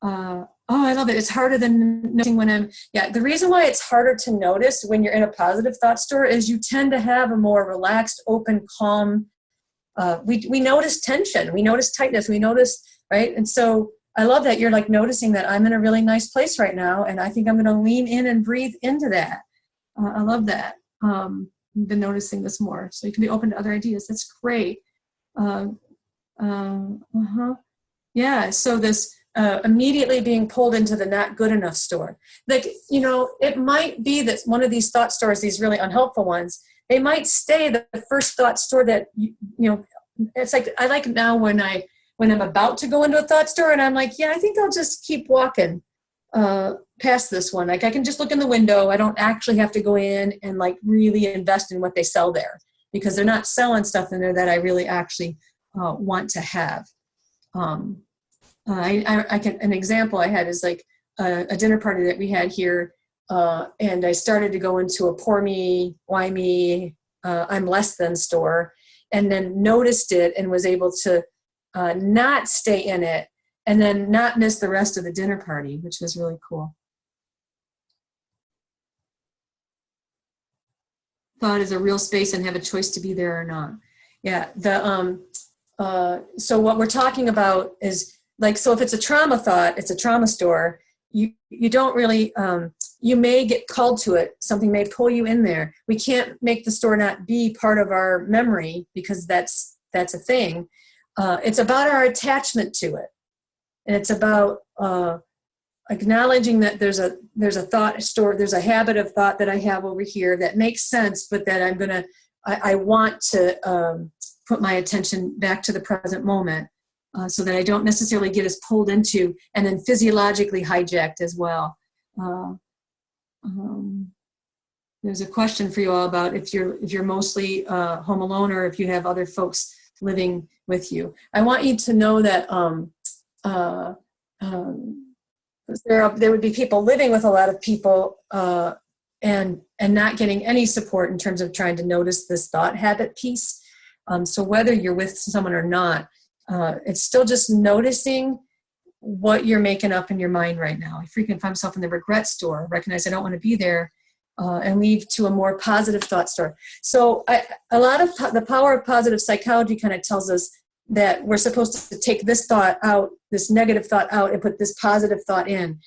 I love it. It's harder than noticing when the reason why it's harder to notice when you're in a positive thought store is you tend to have a more relaxed, open, calm, we notice tension, we notice tightness, we notice, right? And so I love that you're like noticing that I'm in a really nice place right now, and I think I'm going to lean in and breathe into that. I love that. I've been noticing this more. So you can be open to other ideas. That's great. Yeah, so this immediately being pulled into the not good enough store. Like, it might be that one of these thought stores, these really unhelpful ones, they might stay the first thought store that, it's like, I like now when I'm about to go into a thought store and I'm like, yeah, I think I'll just keep walking past this one. Like I can just look in the window. I don't actually have to go in and like really invest in what they sell there, because they're not selling stuff in there that I really actually want to have. An example I had is like a dinner party that we had here, and I started to go into a poor me, why me, I'm less than store, and then noticed it and was able to not stay in it and then not miss the rest of the dinner party, which was really cool. Thought is a real space and have a choice to be there or not. Yeah. So what we're talking about is like, so if it's a trauma thought, it's a trauma store. You don't really, you may get called to it. Something may pull you in there. We can't make the store not be part of our memory because that's a thing. It's about our attachment to it. And it's about acknowledging that there's a thought store, there's a habit of thought that I have over here that makes sense, but that I want to put my attention back to the present moment so that I don't necessarily get as pulled into and then physiologically hijacked as well. There's a question for you all about if you're mostly home alone or if you have other folks living with you. I want you to know that there would be people living with a lot of people and not getting any support in terms of trying to notice this thought habit piece. So whether you're with someone or not, it's still just noticing what you're making up in your mind right now. I frequently find myself in the regret store, recognize I don't want to be there, and leave to a more positive thought store. So a lot of the power of positive psychology kind of tells us that we're supposed to take this thought out, this negative thought out, and put this positive thought in.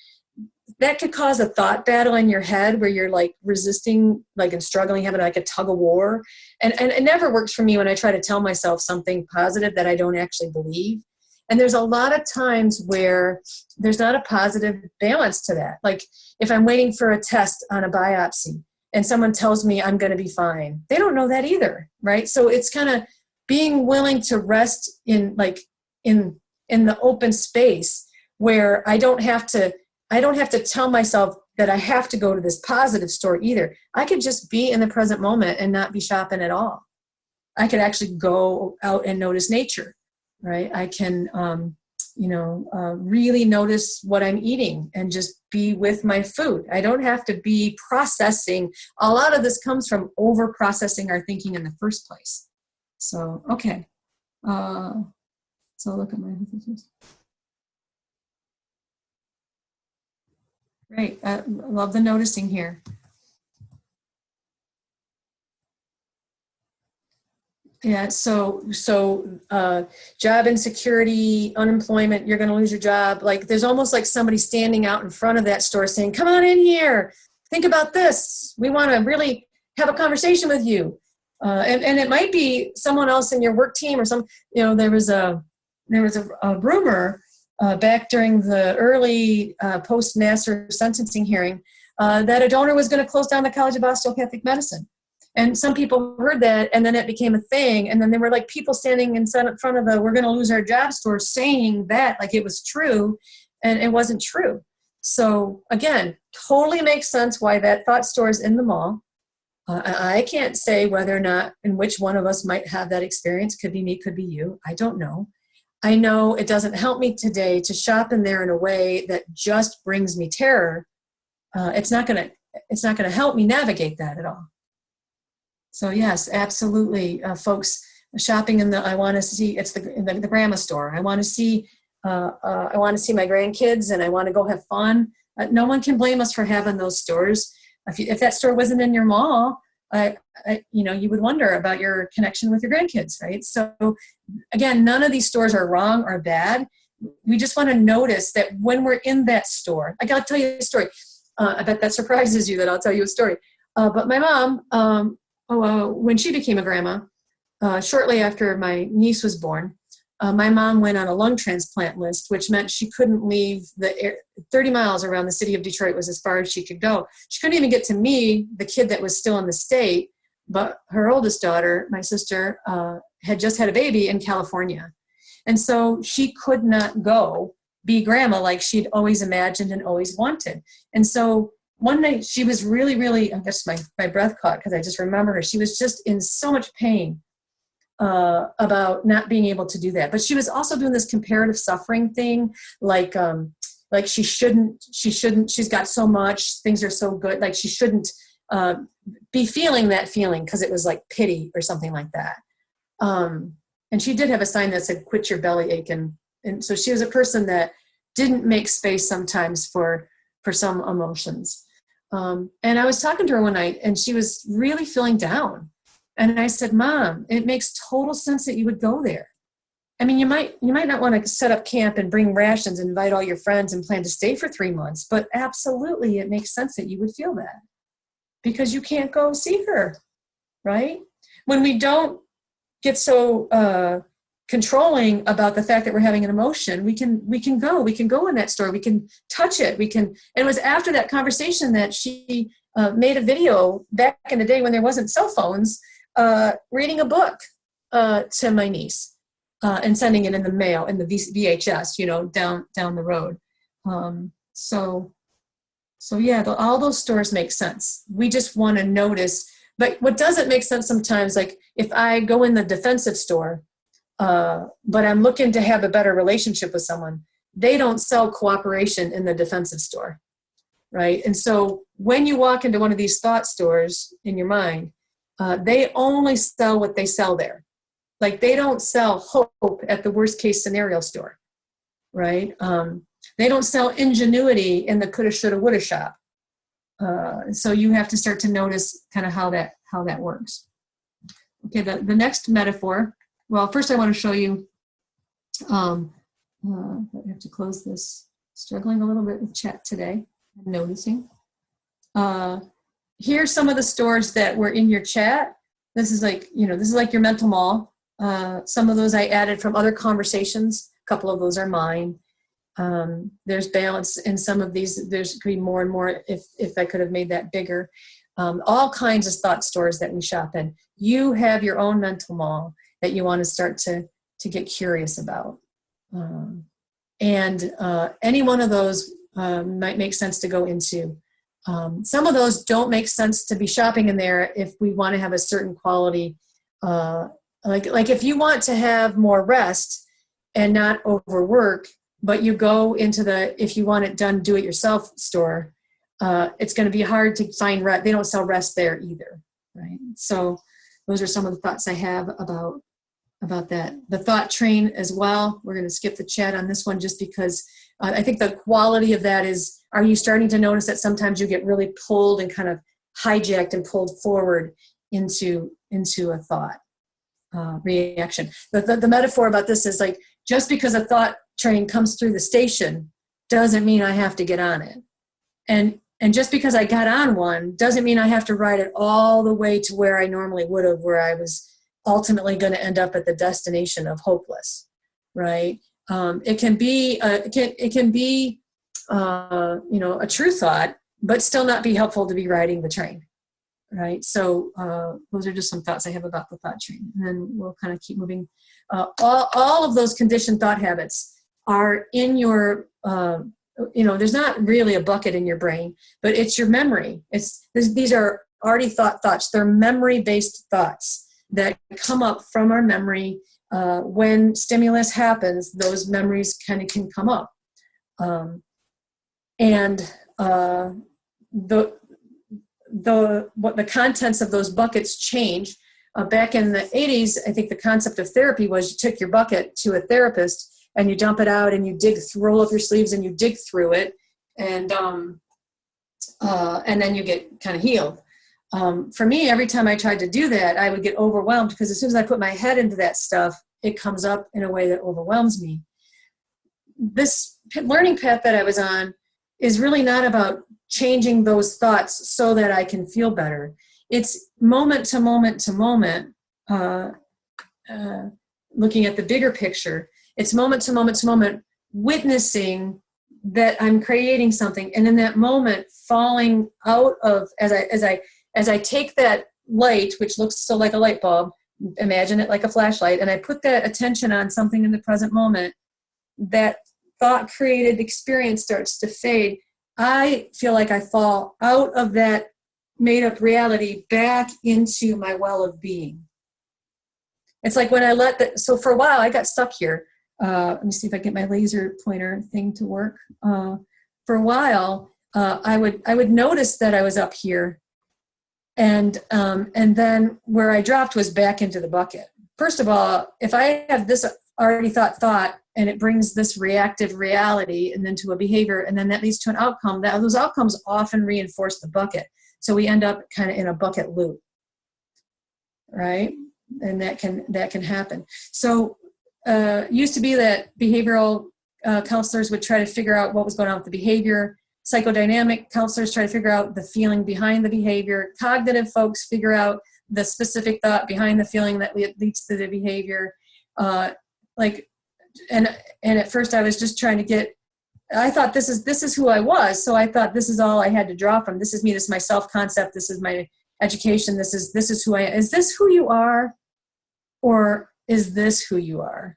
That could cause a thought battle in your head where you're like resisting, like and struggling, having like a tug of war. And it never works for me when I try to tell myself something positive that I don't actually believe. And there's a lot of times where there's not a positive balance to that. Like if I'm waiting for a test on a biopsy and someone tells me I'm going to be fine, they don't know that either, right? So it's kind of being willing to rest in the open space where I don't have to tell myself that I have to go to this positive store either. I could just be in the present moment and not be shopping at all. I could actually go out and notice nature, right? I can, really notice what I'm eating and just be with my food. I don't have to be processing. A lot of this comes from over processing our thinking in the first place. So, okay. So look at my, great. I love the noticing here. Yeah, so job insecurity, unemployment, you're going to lose your job. Like there's almost like somebody standing out in front of that store saying, come on in here, think about this. We want to really have a conversation with you. And it might be someone else in your work team or some, there was a rumor back during the early post-Nassar sentencing hearing that a donor was going to close down the College of Osteopathic Medicine. And some people heard that, and then it became a thing. And then there were like people standing in front of the "we're going to lose our job" store saying that like it was true, and it wasn't true. So again, totally makes sense why that thought store is in the mall. I can't say whether or not and which one of us might have that experience. Could be me, could be you. I don't know. I know it doesn't help me today to shop in there in a way that just brings me terror. It's not going to help me navigate that at all. So yes, absolutely, folks. Shopping in I want to see. It's the grandma store. I want to see. I want to see my grandkids, and I want to go have fun. No one can blame us for having those stores. If that store wasn't in your mall, you would wonder about your connection with your grandkids, right? So again, none of these stores are wrong or bad. We just want to notice that when we're in that store. I'll tell you a story. I bet that surprises you that I'll tell you a story. But my mom. When she became a grandma, shortly after my niece was born, my mom went on a lung transplant list, which meant she couldn't leave 30 miles around the city of Detroit was as far as she could go. She couldn't even get to me, the kid that was still in the state, but her oldest daughter, my sister, had just had a baby in California. And so she could not go be grandma like she'd always imagined and always wanted. And so one night she was really, really, I guess my breath caught because I just remember her. She was just in so much pain about not being able to do that. But she was also doing this comparative suffering thing, like she shouldn't, she's got so much, things are so good, like she shouldn't be feeling that feeling because it was like pity or something like that. And she did have a sign that said, quit your belly ache. And so she was a person that didn't make space sometimes for some emotions. And I was talking to her one night and she was really feeling down. And I said, Mom, it makes total sense that you would go there. I mean, you might not want to set up camp and bring rations and invite all your friends and plan to stay for 3 months, but absolutely it makes sense that you would feel that because you can't go see her, right? When we don't get so controlling about the fact that we're having an emotion, we can go in that store, we can touch it, and it was after that conversation that she made a video back in the day when there wasn't cell phones, reading a book to my niece and sending it in the mail in the VHS, down the road. So yeah, all those stores make sense. We just want to notice. But what doesn't make sense sometimes, like if I go in the defensive store, but I'm looking to have a better relationship with someone, they don't sell cooperation in the defensive store, right? And so when you walk into one of these thought stores in your mind, they only sell what they sell there. Like they don't sell hope at the worst case scenario store, right? They don't sell ingenuity in the coulda, shoulda, woulda shop. So you have to start to notice kind of how that works. Okay, the next metaphor. Well, first I want to show you. I have to close this. Struggling a little bit with chat today. I'm noticing. Here's some of the stores that were in your chat. This is like your mental mall. Some of those I added from other conversations. A couple of those are mine. There's balance in some of these. There's could be more and more if I could have made that bigger. All kinds of thought stores that we shop in. You have your own mental mall that you want to start to get curious about. And any one of those might make sense to go into. Some of those don't make sense to be shopping in there if we want to have a certain quality. Like if you want to have more rest and not overwork, but you go into if you want it done, do it yourself store, it's going to be hard to find rest. They don't sell rest there either, right? So those are some of the thoughts I have about that. The thought train as well. We're going to skip the chat on this one just because I think the quality of that is, are you starting to notice that sometimes you get really pulled and kind of hijacked and pulled forward into a thought reaction? The metaphor about this is like, just because a thought train comes through the station doesn't mean I have to get on it. And just because I got on one doesn't mean I have to ride it all the way to where I normally would have, where I was ultimately going to end up at the destination of hopeless, right? It can be a true thought, but still not be helpful to be riding the train, right? So those are just some thoughts I have about the thought train. And then we'll kind of keep moving. All of those conditioned thought habits are in your, there's not really a bucket in your brain, but it's your memory. These are already thoughts. They're memory-based thoughts that come up from our memory. When stimulus happens, those memories kind of can come up. The contents of those buckets change. Back in the 80s, I think the concept of therapy was you took your bucket to a therapist and you dump it out and you roll up your sleeves and you dig through it, and then you get kind of healed. For me, every time I tried to do that, I would get overwhelmed because as soon as I put my head into that stuff, it comes up in a way that overwhelms me. This learning path that I was on is really not about changing those thoughts so that I can feel better. It's moment to moment to moment, looking at the bigger picture. It's moment to moment to moment, witnessing that I'm creating something, and in that moment, falling out of, as I take that light, which looks still like a light bulb, imagine it like a flashlight, and I put that attention on something in the present moment, that thought created experience starts to fade. I feel like I fall out of that made up reality back into my well of being. It's like when I let that, so for a while I got stuck here. Let me see if I get my laser pointer thing to work. For a while, I would notice that I was up here, and then where I dropped was back into the bucket. First of all, if I have this already thought, and it brings this reactive reality and then to a behavior, and then that leads to an outcome, that those outcomes often reinforce the bucket. So we end up kind of in a bucket loop, right? And that can happen. So used to be that behavioral counselors would try to figure out what was going on with the behavior. Psychodynamic counselors try to figure out the feeling behind the behavior. Cognitive folks figure out the specific thought behind the feeling that leads to the behavior. And at first I was just trying to get, I thought this is who I was. So I thought this is all I had to draw from. This is me. This is my self-concept. This is my education. This is who I am. Is this who you are? Or is this who you are?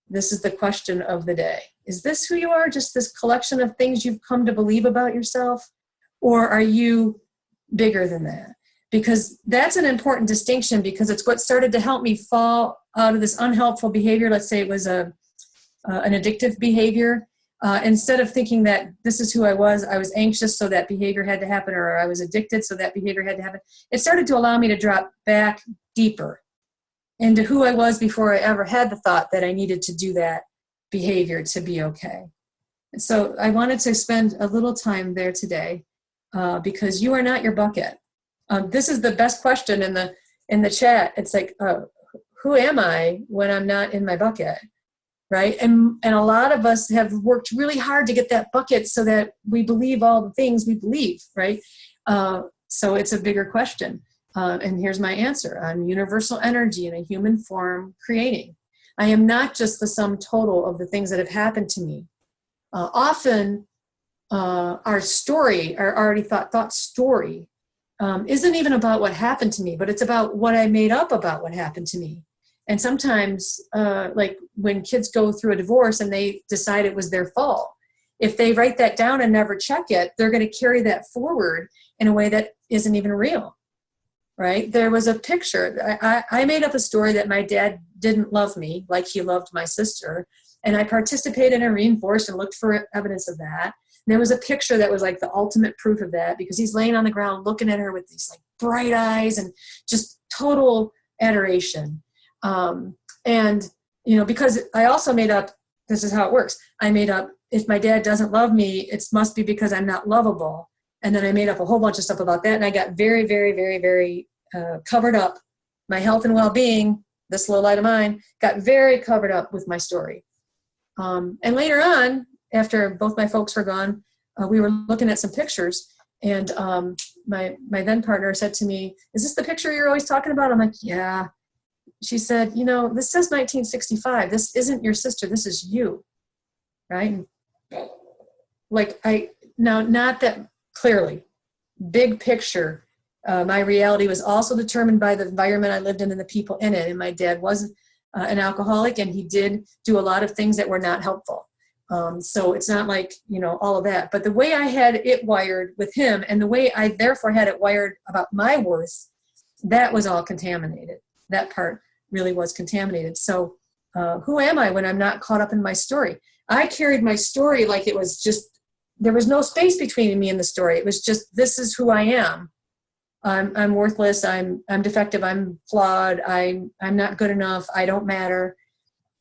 This is the question of the day. Is this who you are? Just this collection of things you've come to believe about yourself? Or are you bigger than that? Because that's an important distinction, because it's what started to help me fall out of this unhelpful behavior. Let's say it was an addictive behavior. Instead of thinking that this is who I was anxious, so that behavior had to happen, or I was addicted, so that behavior had to happen. It started to allow me to drop back deeper into who I was before I ever had the thought that I needed to do that behavior to be okay. So I wanted to spend a little time there today, because you are not your bucket. This is the best question in the chat. It's like, who am I when I'm not in my bucket? Right? And a lot of us have worked really hard to get that bucket so that we believe all the things we believe, right? So it's a bigger question. And here's my answer. I'm universal energy in a human form creating. I am not just the sum total of the things that have happened to me. Often our story, our already thought story, isn't even about what happened to me, but it's about what I made up about what happened to me. And sometimes, like when kids go through a divorce and they decide it was their fault, if they write that down and never check it, they're going to carry that forward in a way that isn't even real, right? There was a picture. I made up a story that my dad didn't love me like he loved my sister. And I participated and reinforced and looked for evidence of that. And there was a picture that was like the ultimate proof of that, because he's laying on the ground looking at her with these like bright eyes and just total adoration. And, because I also made up, this is how it works. I made up, if my dad doesn't love me, it must be because I'm not lovable. And then I made up a whole bunch of stuff about that. And I got very, very, very, very covered up. My health and well-being, this little light of mine, got very covered up with my story. And later on, after both my folks were gone, we were looking at some pictures. And my then partner said to me, "Is this the picture you're always talking about?" I'm like, "Yeah." She said, "This says 1965. This isn't your sister. This is you." Right? Like not that clearly, big picture. My reality was also determined by the environment I lived in and the people in it. And my dad was an alcoholic, and he did do a lot of things that were not helpful. So it's not like, all of that. But the way I had it wired with him, and the way I therefore had it wired about my worth, that was all contaminated. That part really was contaminated. So who am I when I'm not caught up in my story? I carried my story like it was just, there was no space between me and the story. It was just, this is who I am. I'm worthless. I'm defective. I'm flawed. I'm not good enough. I don't matter.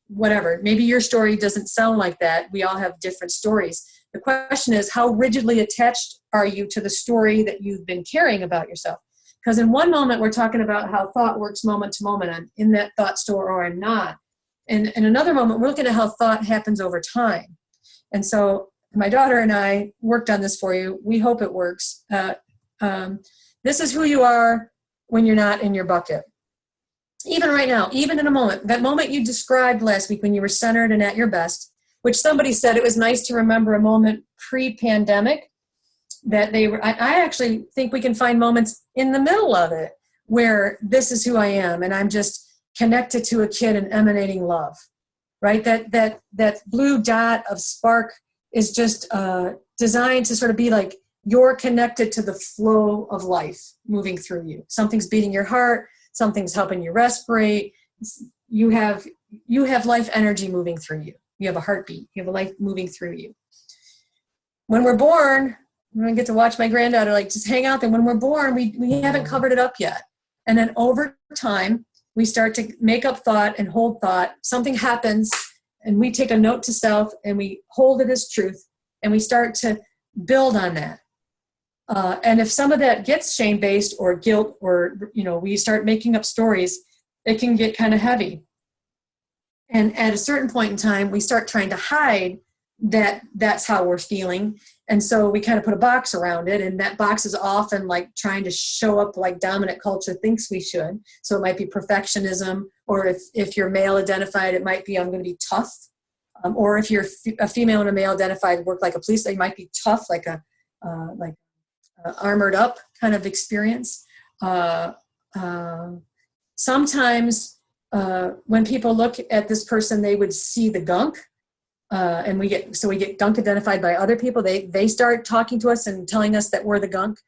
Whatever. Maybe your story doesn't sound like that. We all have different stories. The question is, how rigidly attached are you to the story that you've been carrying about yourself? Because in one moment, we're talking about how thought works moment to moment. I'm in that thought store or I'm not. And in another moment, we're looking at how thought happens over time. And so my daughter and I worked on this for you. We hope it works. This is who you are when you're not in your bucket. Even right now, even in a moment, that moment you described last week when you were centered and at your best, which somebody said it was nice to remember a moment pre-pandemic that they were, I actually think we can find moments in the middle of it where this is who I am and I'm just connected to a kid and emanating love, right? That blue dot of spark is just designed to sort of be like you're connected to the flow of life moving through you. Something's beating your heart, something's helping you respirate. You have life energy moving through you. You have a heartbeat. You have a life moving through you. When we're born, I'm going to get to watch my granddaughter like just hang out there. When we're born, we haven't covered it up yet. And then over time, we start to make up thought and hold thought. Something happens and we take a note to self and we hold it as truth and we start to build on that. And if some of that gets shame-based or guilt or, we start making up stories, it can get kind of heavy. And at a certain point in time, we start trying to hide that that's how we're feeling. And so we kind of put a box around it. And that box is often like trying to show up like dominant culture thinks we should. So it might be perfectionism, or if you're male identified, it might be I'm going to be tough. Or if you're a female and a male identified, work like a police, they might be tough, like armored up kind of experience. Sometimes when people look at this person, they would see the gunk. And we get gunk identified by other people. They start talking to us and telling us that we're the gunk.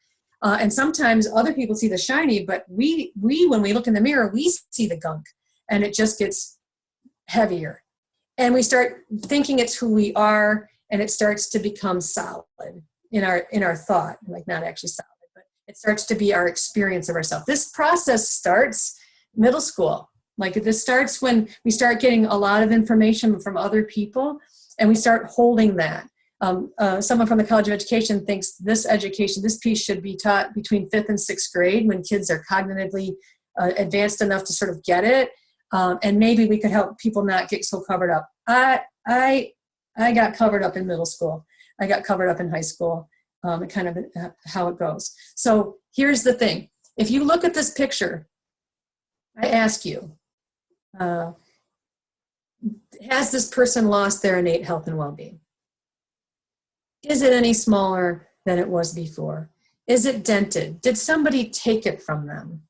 And sometimes other people see the shiny, but we when we look in the mirror, we see the gunk, and it just gets heavier. And we start thinking it's who we are, and it starts to become solid in our thought, like not actually solid, but it starts to be our experience of ourselves. This process starts middle school. Like this starts when we start getting a lot of information from other people and we start holding that. Someone from the College of Education thinks this piece should be taught between 5th and 6th grade when kids are cognitively advanced enough to sort of get it. And maybe we could help people not get so covered up. I got covered up in middle school. I got covered up in high school, and kind of how it goes. So here's the thing. If you look at this picture, I ask you, has this person lost their innate health and well-being? Is it any smaller than it was before? Is it dented? Did somebody take it from them?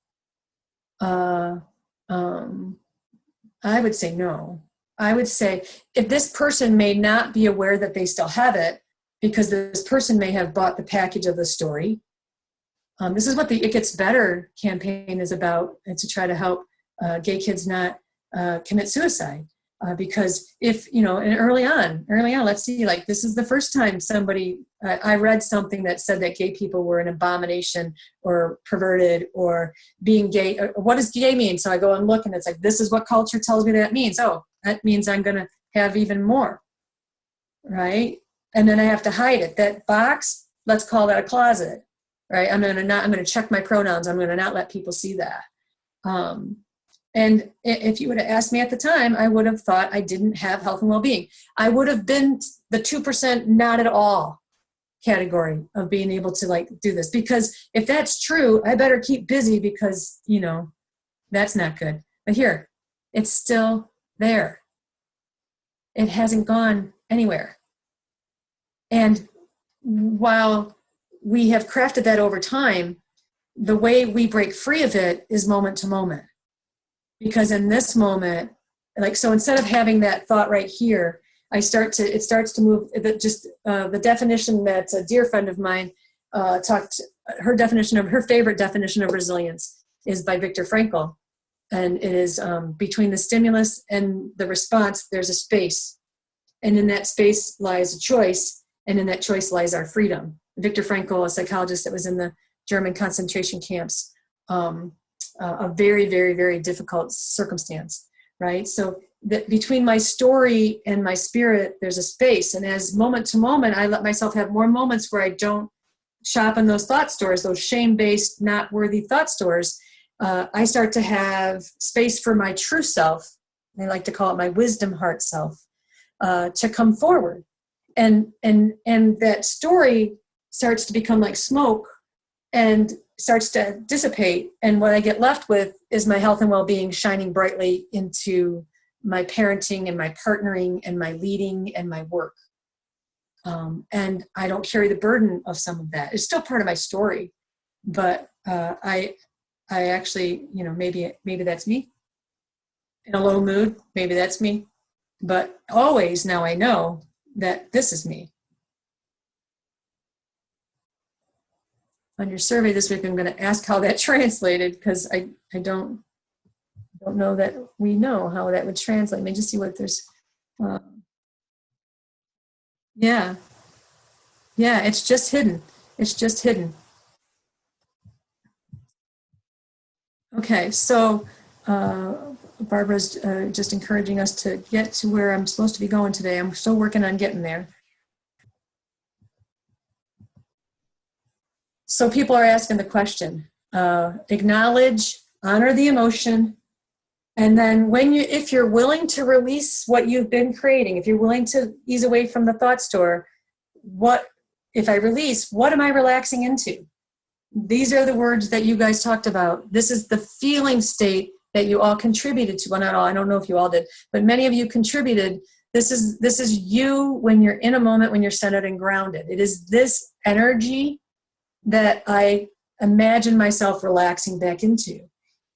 I would say no. I would say if this person may not be aware that they still have it because this person may have bought the package of the story. This is what the It Gets Better campaign is about, and to try to help gay kids not commit suicide. Because if, and early on, let's see, like this is the first time I read something that said that gay people were an abomination or perverted or being gay. What does gay mean? So I go and look and it's like, this is what culture tells me that means. Oh, that means I'm going to have even more, right? And then I have to hide it. That box, let's call that a closet, right? I'm going to check my pronouns. I'm going to not let people see that. And if you would have asked me at the time, I would have thought I didn't have health and well-being. I would have been the 2% not at all category of being able to like do this. Because if that's true, I better keep busy because, that's not good. But here, it's still there. It hasn't gone anywhere. And while we have crafted that over time, the way we break free of it is moment to moment. Because in this moment, so instead of having that thought right here, it starts to move. The definition that a dear friend of mine her favorite definition of resilience is by Viktor Frankl. And it is between the stimulus and the response, there's a space. And in that space lies a choice. And in that choice lies our freedom. Viktor Frankl, a psychologist that was in the German concentration camps, a very, very, very difficult circumstance, right? So that between my story and my spirit, there's a space. And as moment to moment, I let myself have more moments where I don't shop in those thought stores, those shame-based, not worthy thought stores. I start to have space for my true self. I like to call it my wisdom heart self, to come forward. And that story starts to become like smoke and starts to dissipate. And what I get left with is my health and well-being shining brightly into my parenting and my partnering and my leading and my work. And I don't carry the burden of some of that. It's still part of my story, but I actually, maybe that's me in a low mood. Maybe that's me, but always now I know that this is me. On your survey this week, I'm going to ask how that translated, because I don't know that we know how that would translate. Let me just see what there's. Yeah, it's just hidden. It's just hidden. Okay, so Barbara's just encouraging us to get to where I'm supposed to be going today. I'm still working on getting there. So people are asking the question, acknowledge, honor the emotion, and then if you're willing to release what you've been creating, if you're willing to ease away from the thought store, if I release, what am I relaxing into? These are the words that you guys talked about. This is the feeling state that you all contributed to. Well, not all, I don't know if you all did, but many of you contributed. This is you when you're in a moment, when you're centered and grounded. It is this energy that I imagine myself relaxing back into.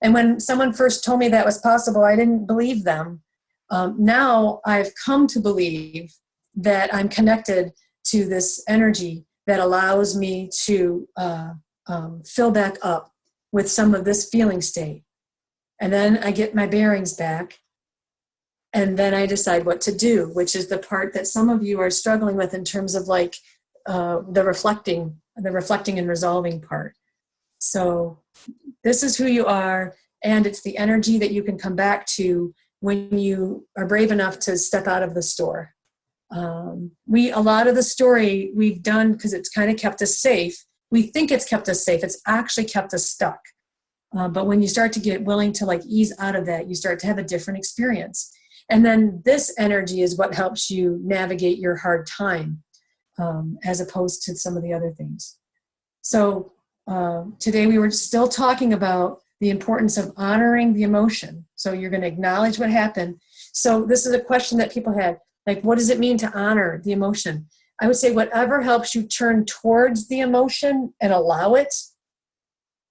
And when someone first told me that was possible, I didn't believe them. Now I've come to believe that I'm connected to this energy that allows me to fill back up with some of this feeling state. And then I get my bearings back, and then I decide what to do, which is the part that some of you are struggling with in terms of like the reflecting and resolving part. So this is who you are, and it's the energy that you can come back to when you are brave enough to step out of the store. A lot of the story we've done because it's kind of kept us safe. We think it's kept us safe. It's actually kept us stuck. But when you start to get willing to like ease out of that, you start to have a different experience. And then this energy is what helps you navigate your hard time, as opposed to some of the other things. So today we were still talking about the importance of honoring the emotion. So you're going to acknowledge what happened. So this is a question that people had, like, what does it mean to honor the emotion? I would say whatever helps you turn towards the emotion and allow it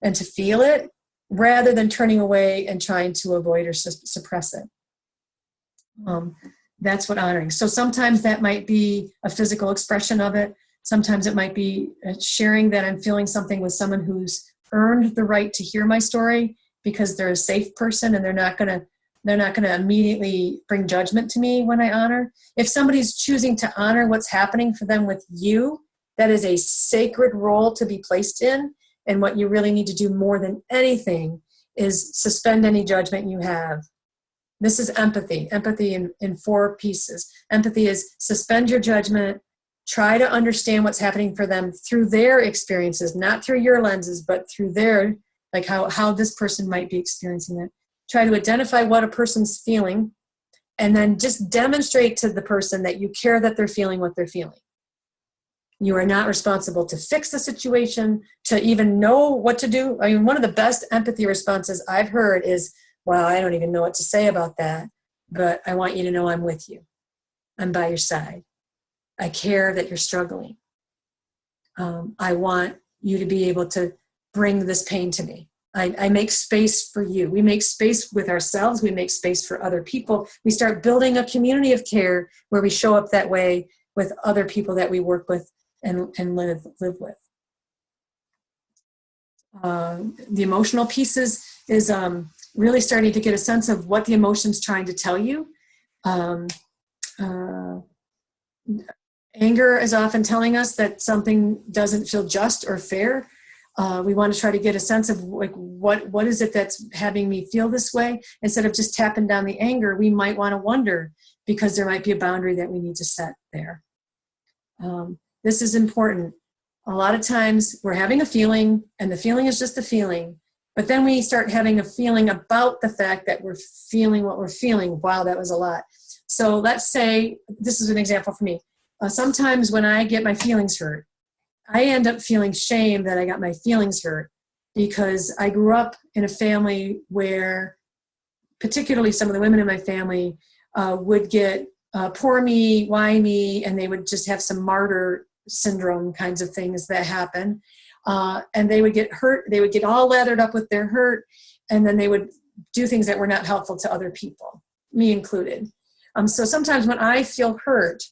and to feel it, rather than turning away and trying to avoid or suppress it. That's what honoring. So sometimes that might be a physical expression of it. Sometimes it might be sharing that I'm feeling something with someone who's earned the right to hear my story because they're a safe person and they're not going to immediately bring judgment to me when I honor. If somebody's choosing to honor what's happening for them with you, that is a sacred role to be placed in. And what you really need to do more than anything is suspend any judgment you have. This is empathy. Empathy in 4 pieces. Empathy is suspend your judgment, try to understand what's happening for them through their experiences, not through your lenses, but through their, like how this person might be experiencing it. Try to identify what a person's feeling, and then just demonstrate to the person that you care that they're feeling what they're feeling. You are not responsible to fix the situation, to even know what to do. I mean, one of the best empathy responses I've heard is, wow, I don't even know what to say about that, but I want you to know I'm with you. I'm by your side. I care that you're struggling. I want you to be able to bring this pain to me. I make space for you. We make space with ourselves. We make space for other people. We start building a community of care where we show up that way with other people that we work with and live with. The emotional pieces is really starting to get a sense of what the emotion's trying to tell you. Anger is often telling us that something doesn't feel just or fair. We want to try to get a sense of like what is it that's having me feel this way. Instead of just tapping down the anger, we might want to wonder, because there might be a boundary that we need to set there. This is important. A lot of times we're having a feeling, and the feeling is just the feeling, but then we start having a feeling about the fact that we're feeling what we're feeling. Wow, that was a lot. So let's say, this is an example for me. Sometimes when I get my feelings hurt, I end up feeling shame that I got my feelings hurt because I grew up in a family where particularly some of the women in my family would get poor me, why me, and they would just have some martyr syndrome kinds of things that happen. And they would get hurt. They would get all lathered up with their hurt, and then they would do things that were not helpful to other people, me included. So sometimes when I feel hurt,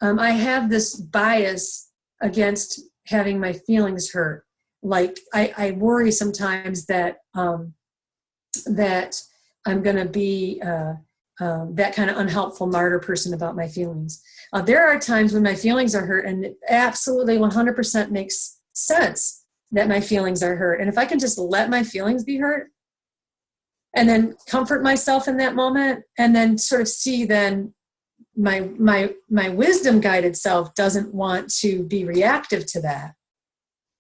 I have this bias against having my feelings hurt. Like I worry sometimes that that I'm going to be that kind of unhelpful martyr person about my feelings. There are times when my feelings are hurt, and it absolutely 100% makes sense that my feelings are hurt. And if I can just let my feelings be hurt and then comfort myself in that moment, and then sort of see then my wisdom guided self doesn't want to be reactive to that.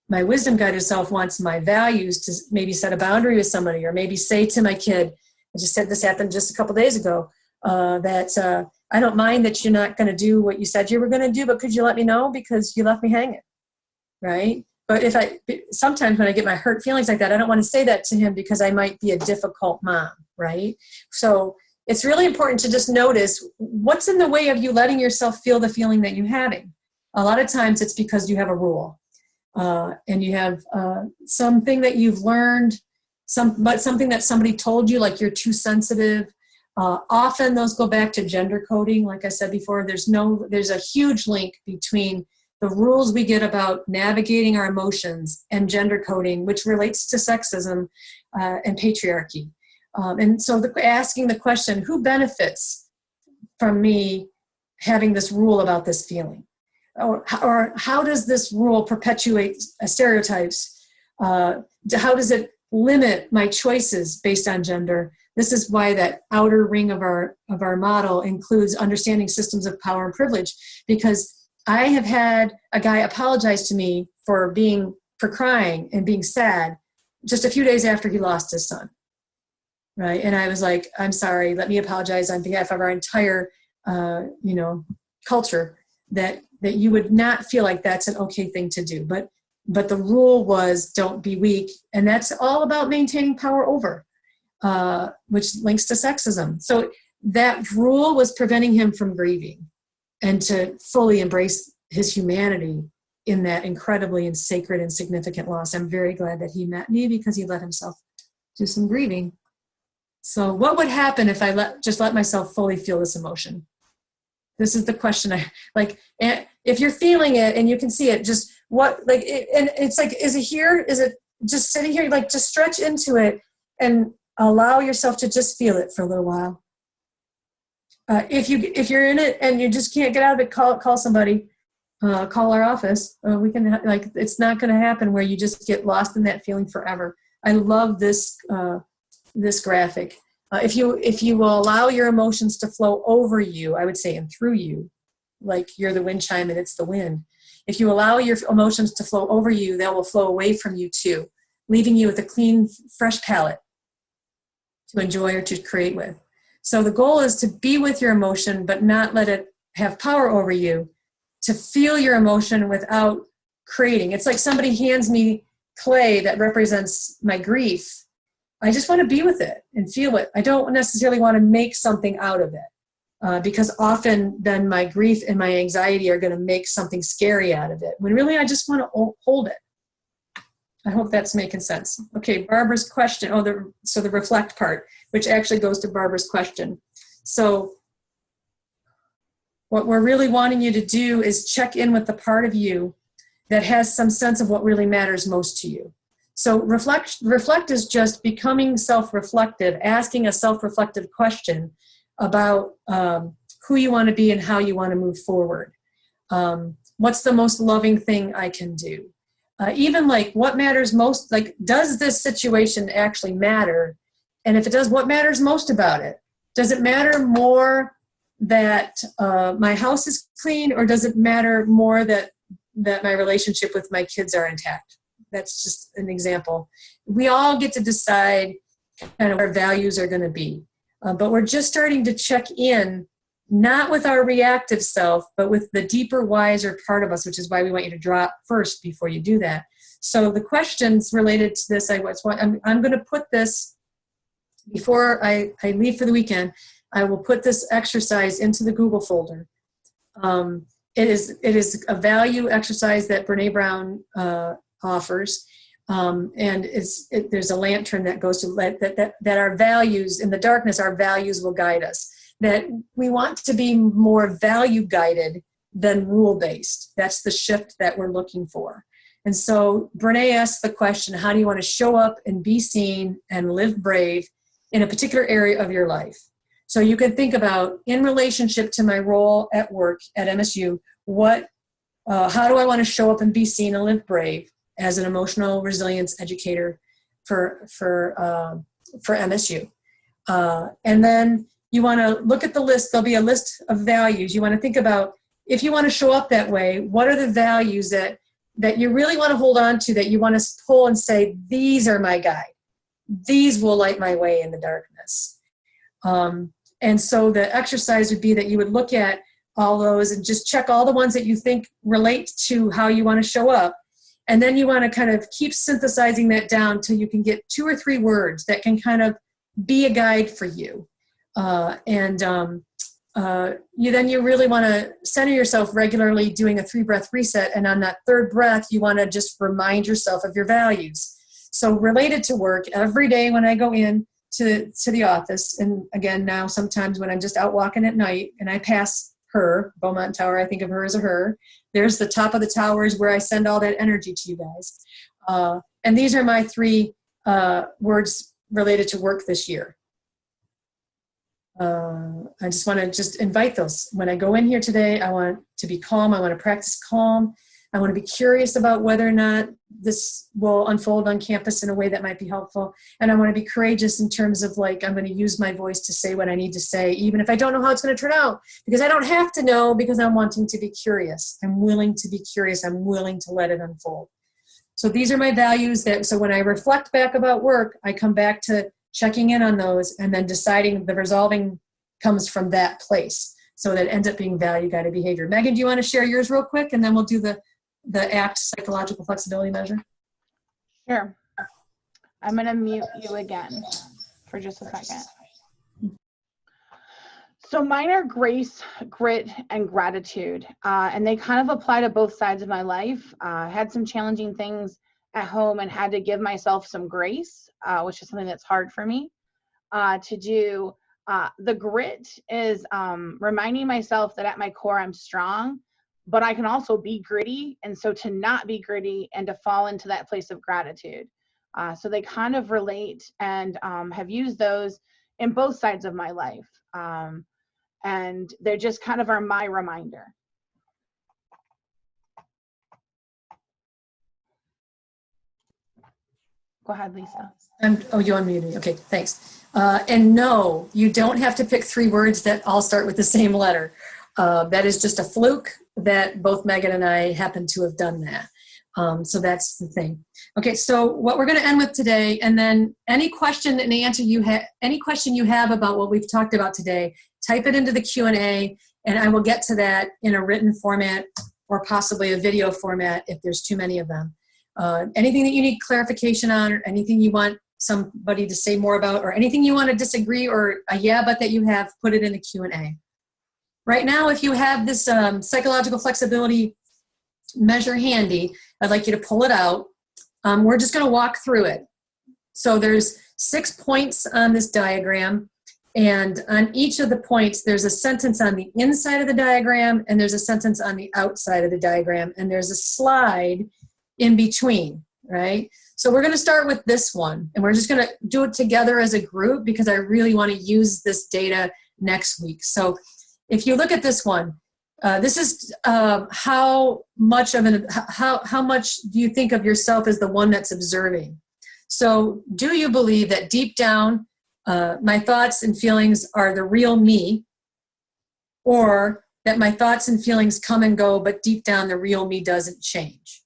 My wisdom guided self wants my values to maybe set a boundary with somebody, or maybe say to my kid, I just said this happened just a couple days ago, that I don't mind that you're not going to do what you said you were going to do, but could you let me know because you left me hanging, right? But sometimes when I get my hurt feelings like that, I don't want to say that to him because I might be a difficult mom, right? So it's really important to just notice what's in the way of you letting yourself feel the feeling that you're having. A lot of times it's because you have a rule, and you have something that you've learned, something that somebody told you, like you're too sensitive. Often those go back to gender coding. Like I said before, there's a huge link between the rules we get about navigating our emotions and gender coding, which relates to sexism and patriarchy. And so asking the question, who benefits from me having this rule about this feeling? Or how does this rule perpetuate stereotypes? How does it limit my choices based on gender? This is why that outer ring of our model includes understanding systems of power and privilege, because I have had a guy apologize to me for crying and being sad just a few days after he lost his son. Right. And I was like, I'm sorry, let me apologize on behalf of our entire, culture that you would not feel like that's an okay thing to do. But the rule was don't be weak. And that's all about maintaining power over, which links to sexism. So that rule was preventing him from grieving and to fully embrace his humanity in that incredibly and sacred and significant loss. I'm very glad that he met me because he let himself do some grieving. So what would happen if I just let myself fully feel this emotion? This is the question. If you're feeling it and you can see it, just and it's like, is it here? Is it just sitting here? Like, just stretch into it and allow yourself to just feel it for a little while. If you're in it and you just can't get out of it, call somebody, call our office. We can it's not going to happen where you just get lost in that feeling forever. I love this graphic. If you will allow your emotions to flow over you, I would say, and through you, like you're the wind chime and it's the wind. If you allow your emotions to flow over you, they will flow away from you too, leaving you with a clean, fresh palette to enjoy or to create with. So the goal is to be with your emotion, but not let it have power over you, to feel your emotion without creating. It's like somebody hands me clay that represents my grief. I just want to be with it and feel it. I don't necessarily want to make something out of it, because often then my grief and my anxiety are going to make something scary out of it, when really I just want to hold it. I hope that's making sense. Okay, Barbara's question. The reflect part, which actually goes to Barbara's question. So what we're really wanting you to do is check in with the part of you that has some sense of what really matters most to you. So reflect is just becoming self-reflective, asking a self-reflective question about who you want to be and how you want to move forward. What's the most loving thing I can do? Even like what matters most, like, does this situation actually matter? And if it does, what matters most about it? Does it matter more that my house is clean, or does it matter more that my relationship with my kids are intact? That's just an example. We all get to decide kind of where values are going to be. But we're just starting to check in not with our reactive self, but with the deeper, wiser part of us, which is why we want you to draw first before you do that. So the questions related to this, I'm going to put this, before I leave for the weekend, I will put this exercise into the Google folder. It is a value exercise that Brene Brown offers. And there's a lantern that goes to that our values, in the darkness, our values will guide us. That we want to be more value guided than rule based. That's the shift that we're looking for. And so Brene asks the question, how do you want to show up and be seen and live brave in a particular area of your life? So you can think about, in relationship to my role at work at MSU, how do I want to show up and be seen and live brave as an emotional resilience educator for MSU? And then you want to look at the list. There'll be a list of values. You want to think about, if you want to show up that way, what are the values that you really want to hold on to, that you want to pull and say, these are my guide. These will light my way in the darkness. And so the exercise would be that you would look at all those and just check all the ones that you think relate to how you want to show up. And then you want to kind of keep synthesizing that down till you can get 2 or 3 words that can kind of be a guide for you. You really want to center yourself regularly, doing a 3-breath reset. And on that 3rd breath, you want to just remind yourself of your values. So related to work, every day when I go in to the office, and again, now sometimes when I'm just out walking at night and I pass her, Beaumont Tower, I think of her as a her. There's the top of the towers where I send all that energy to you guys. And these are my 3 words related to work this year. I just want to invite those. When I go in here today, I want to be calm. I want to practice calm. I want to be curious about whether or not this will unfold on campus in a way that might be helpful. And I want to be courageous in terms of, like, I'm going to use my voice to say what I need to say, even if I don't know how it's going to turn out, because I don't have to know, because I'm wanting to be curious. I'm willing to be curious. I'm willing to let it unfold. So these are my values. So when I reflect back about work, I come back to checking in on those and then deciding. The resolving comes from that place. So that ends up being value-guided behavior. Megan, do you want to share yours real quick? And then we'll do the ACT psychological flexibility measure. Sure. I'm going to mute you again for just a second. So mine are grace, grit, and gratitude. And they kind of apply to both sides of my life. I had some challenging things at home and had to give myself some grace, which is something that's hard for me to do. The grit is reminding myself that at my core I'm strong, but I can also be gritty. And so to not be gritty and to fall into that place of gratitude. So they kind of relate, and have used those in both sides of my life. And they just kind of are my reminder. Go ahead, Lisa. Oh, you unmuted me. Okay, thanks. And no, you don't have to pick 3 words that all start with the same letter. That is just a fluke that both Megan and I happen to have done that. So that's the thing. Okay, so what we're going to end with today, and then any question and answer any question you have about what we've talked about today, type it into the Q&A, and I will get to that in a written format or possibly a video format if there's too many of them. Anything that you need clarification on, or anything you want somebody to say more about, or anything you want to disagree or a yeah but that you have, put it in the Q&A. Right now, if you have this psychological flexibility measure handy, I'd like you to pull it out. We're just going to walk through it. So there's 6 points on this diagram, and on each of the points there's a sentence on the inside of the diagram, and there's a sentence on the outside of the diagram, and there's a slide in between, right? So we're going to start with this one, and we're just going to do it together as a group because I really want to use this data next week. So if you look at this one, this is how much do you think of yourself as the one that's observing? So do you believe that deep down, my thoughts and feelings are the real me, or that my thoughts and feelings come and go, but deep down the real me doesn't change?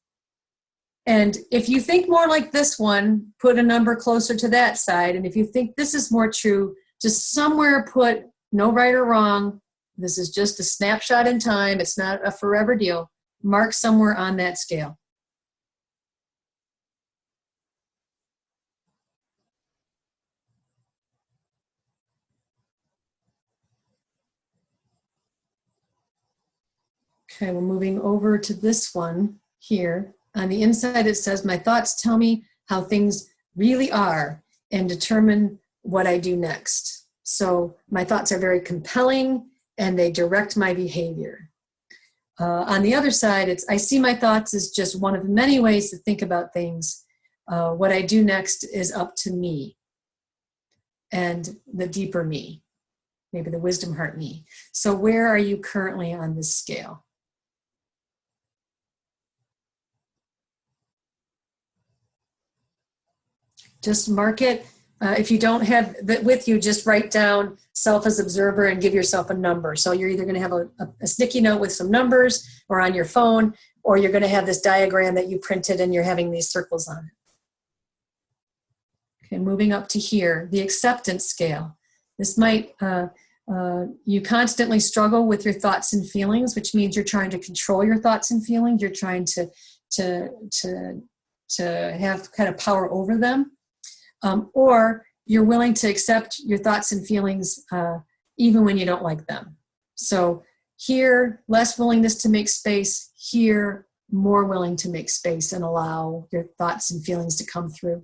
And if you think more like this one, put a number closer to that side. And if you think this is more true, just somewhere put no right or wrong, This is just a snapshot in time. It's not a forever deal. Mark somewhere on that scale. Okay, we're moving over to this one here. On the inside, it says, my thoughts tell me how things really are and determine what I do next. So my thoughts are very compelling and they direct my behavior. On the other side, it's, I see my thoughts as just one of many ways to think about things. What I do next is up to me and the deeper me, maybe the wisdom heart me. So where are you currently on this scale? Just mark it. If you don't have that with you, just write down self as observer and give yourself a number. So you're either going to have a sticky note with some numbers or on your phone, or you're going to have this diagram that you printed and you're having these circles on it. Okay, moving up to here, the acceptance scale. This might, you constantly struggle with your thoughts and feelings, which means you're trying to control your thoughts and feelings. You're trying to have kind of power over them. Or you're willing to accept your thoughts and feelings even when you don't like them. So here, less willingness to make space. Here, more willing to make space and allow your thoughts and feelings to come through.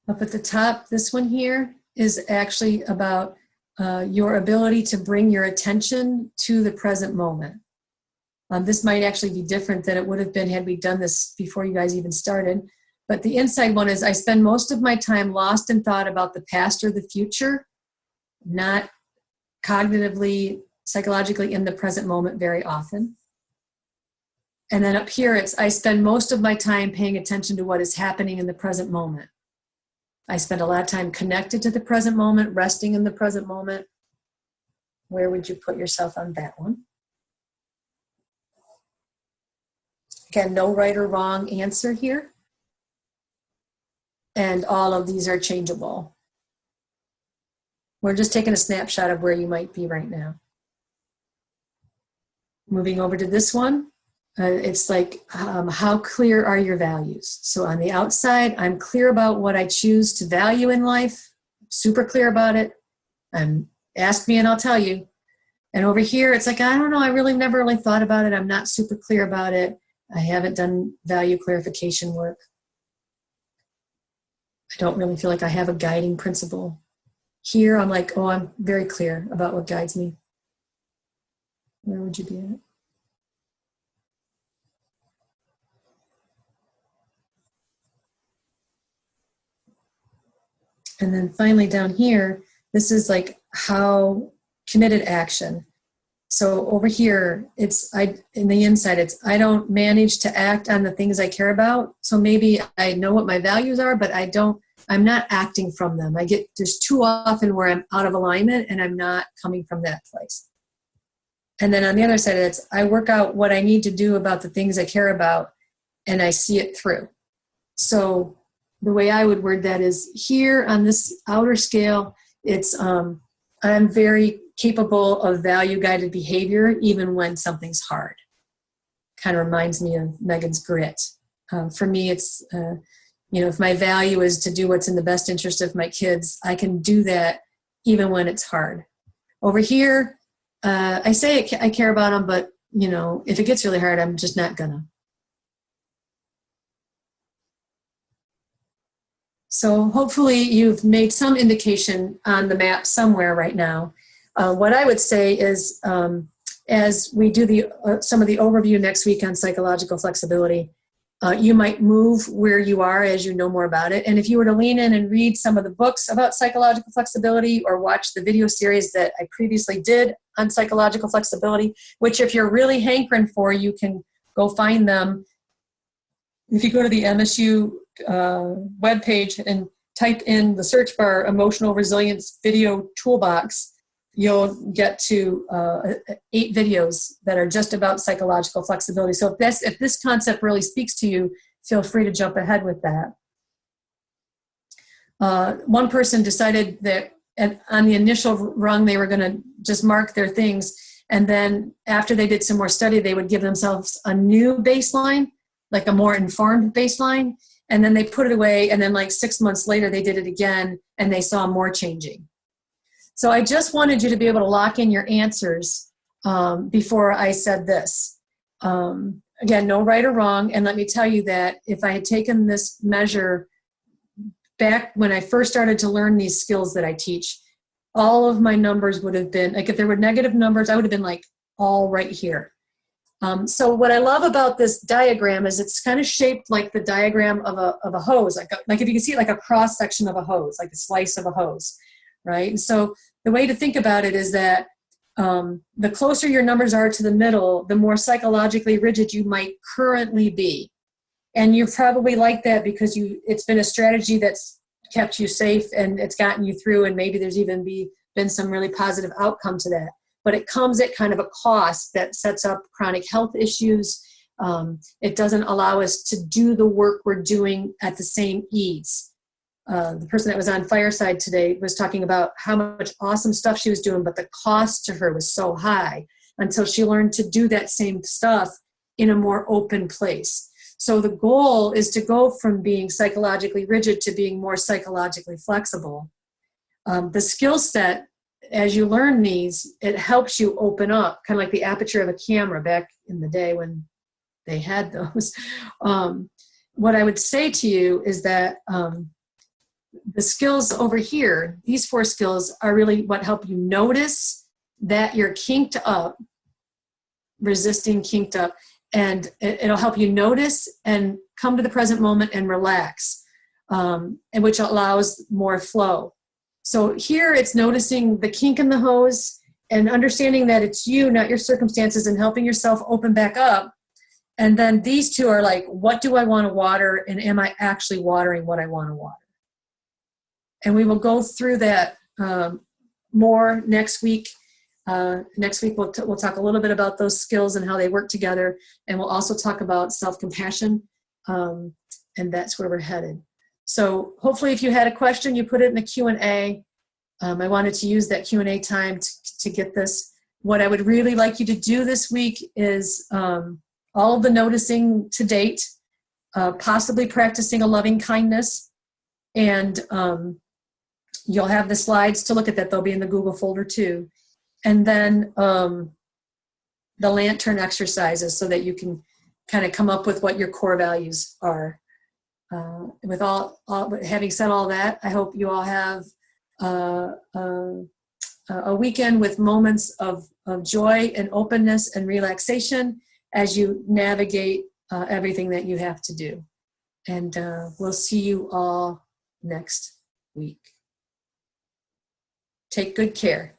Up at the top, this one here is actually about your ability to bring your attention to the present moment. This might actually be different than it would have been had we done this before you guys even started. But the inside one is, I spend most of my time lost in thought about the past or the future, not cognitively, psychologically in the present moment very often. And then up here, it's, I spend most of my time paying attention to what is happening in the present moment. I spend a lot of time connected to the present moment, resting in the present moment. Where would you put yourself on that one? Again, no right or wrong answer here. And all of these are changeable. We're just taking a snapshot of where you might be right now. Moving over to this one. It's like, how clear are your values? So on the outside, I'm clear about what I choose to value in life, super clear about it. Ask me and I'll tell you. And over here, it's like, I don't know, I never really thought about it. I'm not super clear about it. I haven't done value clarification work. I don't really feel like I have a guiding principle. Here, I'm like, oh, I'm very clear about what guides me. Where would you be at? And then finally down here, this is like how committed action. So over here, it's in the inside, it's I don't manage to act on the things I care about. So maybe I know what my values are, but I'm not acting from them. There's too often where I'm out of alignment and I'm not coming from that place. And then on the other side of it, I work out what I need to do about the things I care about and I see it through. So the way I would word that is here on this outer scale, it's I'm very capable of value-guided behavior even when something's hard. Kind of reminds me of Megan's grit. For me, it's, if my value is to do what's in the best interest of my kids, I can do that even when it's hard. Over here, I say I care about them, but, if it gets really hard, I'm just not gonna. So hopefully you've made some indication on the map somewhere right now. What I would say is, as we do some of the overview next week on psychological flexibility, you might move where you are as you know more about it. And if you were to lean in and read some of the books about psychological flexibility or watch the video series that I previously did on psychological flexibility, which if you're really hankering for, you can go find them. If you go to the MSU webpage and type in the search bar emotional resilience video toolbox, you'll get to 8 videos that are just about psychological flexibility. So if this concept really speaks to you, feel free to jump ahead with that. One person decided that on the initial rung, they were going to just mark their things. And then after they did some more study, they would give themselves a new baseline, like a more informed baseline. And then they put it away. And then like 6 months later, they did it again and they saw more changing. So I just wanted you to be able to lock in your answers before I said this. Again, no right or wrong. And let me tell you that if I had taken this measure back when I first started to learn these skills that I teach, all of my numbers would have been, like if there were negative numbers, I would have been like all right here. So what I love about this diagram is it's kind of shaped like the diagram of a hose, like if you can see it like a cross section of a hose, like a slice of a hose, right? And so the way to think about it is that the closer your numbers are to the middle, the more psychologically rigid you might currently be. And you're probably like that because it's been a strategy that's kept you safe and it's gotten you through, and maybe there's even been some really positive outcome to that. But it comes at kind of a cost that sets up chronic health issues. It doesn't allow us to do the work we're doing at the same ease. The person that was on Fireside today was talking about how much awesome stuff she was doing, but the cost to her was so high until she learned to do that same stuff in a more open place. So the goal is to go from being psychologically rigid to being more psychologically flexible. The skill set, as you learn these, it helps you open up, kind of like the aperture of a camera back in the day when they had those. What I would say to you is that the skills over here, these 4 skills, are really what help you notice that you're kinked up, resisting kinked up, and it'll help you notice and come to the present moment and relax, and which allows more flow. So here it's noticing the kink in the hose and understanding that it's you, not your circumstances, and helping yourself open back up. And then these 2 are like, what do I want to water, and am I actually watering what I want to water? And we will go through that more next week. Next week we'll talk a little bit about those skills and how they work together, and we'll also talk about self-compassion, and that's where we're headed. So hopefully if you had a question, you put it in the Q&A. I wanted to use that Q&A time to get this. What I would really like you to do this week is all of the noticing to date, possibly practicing a loving kindness, and you'll have the slides to look at that. They'll be in the Google folder too. And then the lantern exercises so that you can kind of come up with what your core values are. With having said all that, I hope you all have a weekend with moments of joy and openness and relaxation as you navigate everything that you have to do. And we'll see you all next week. Take good care.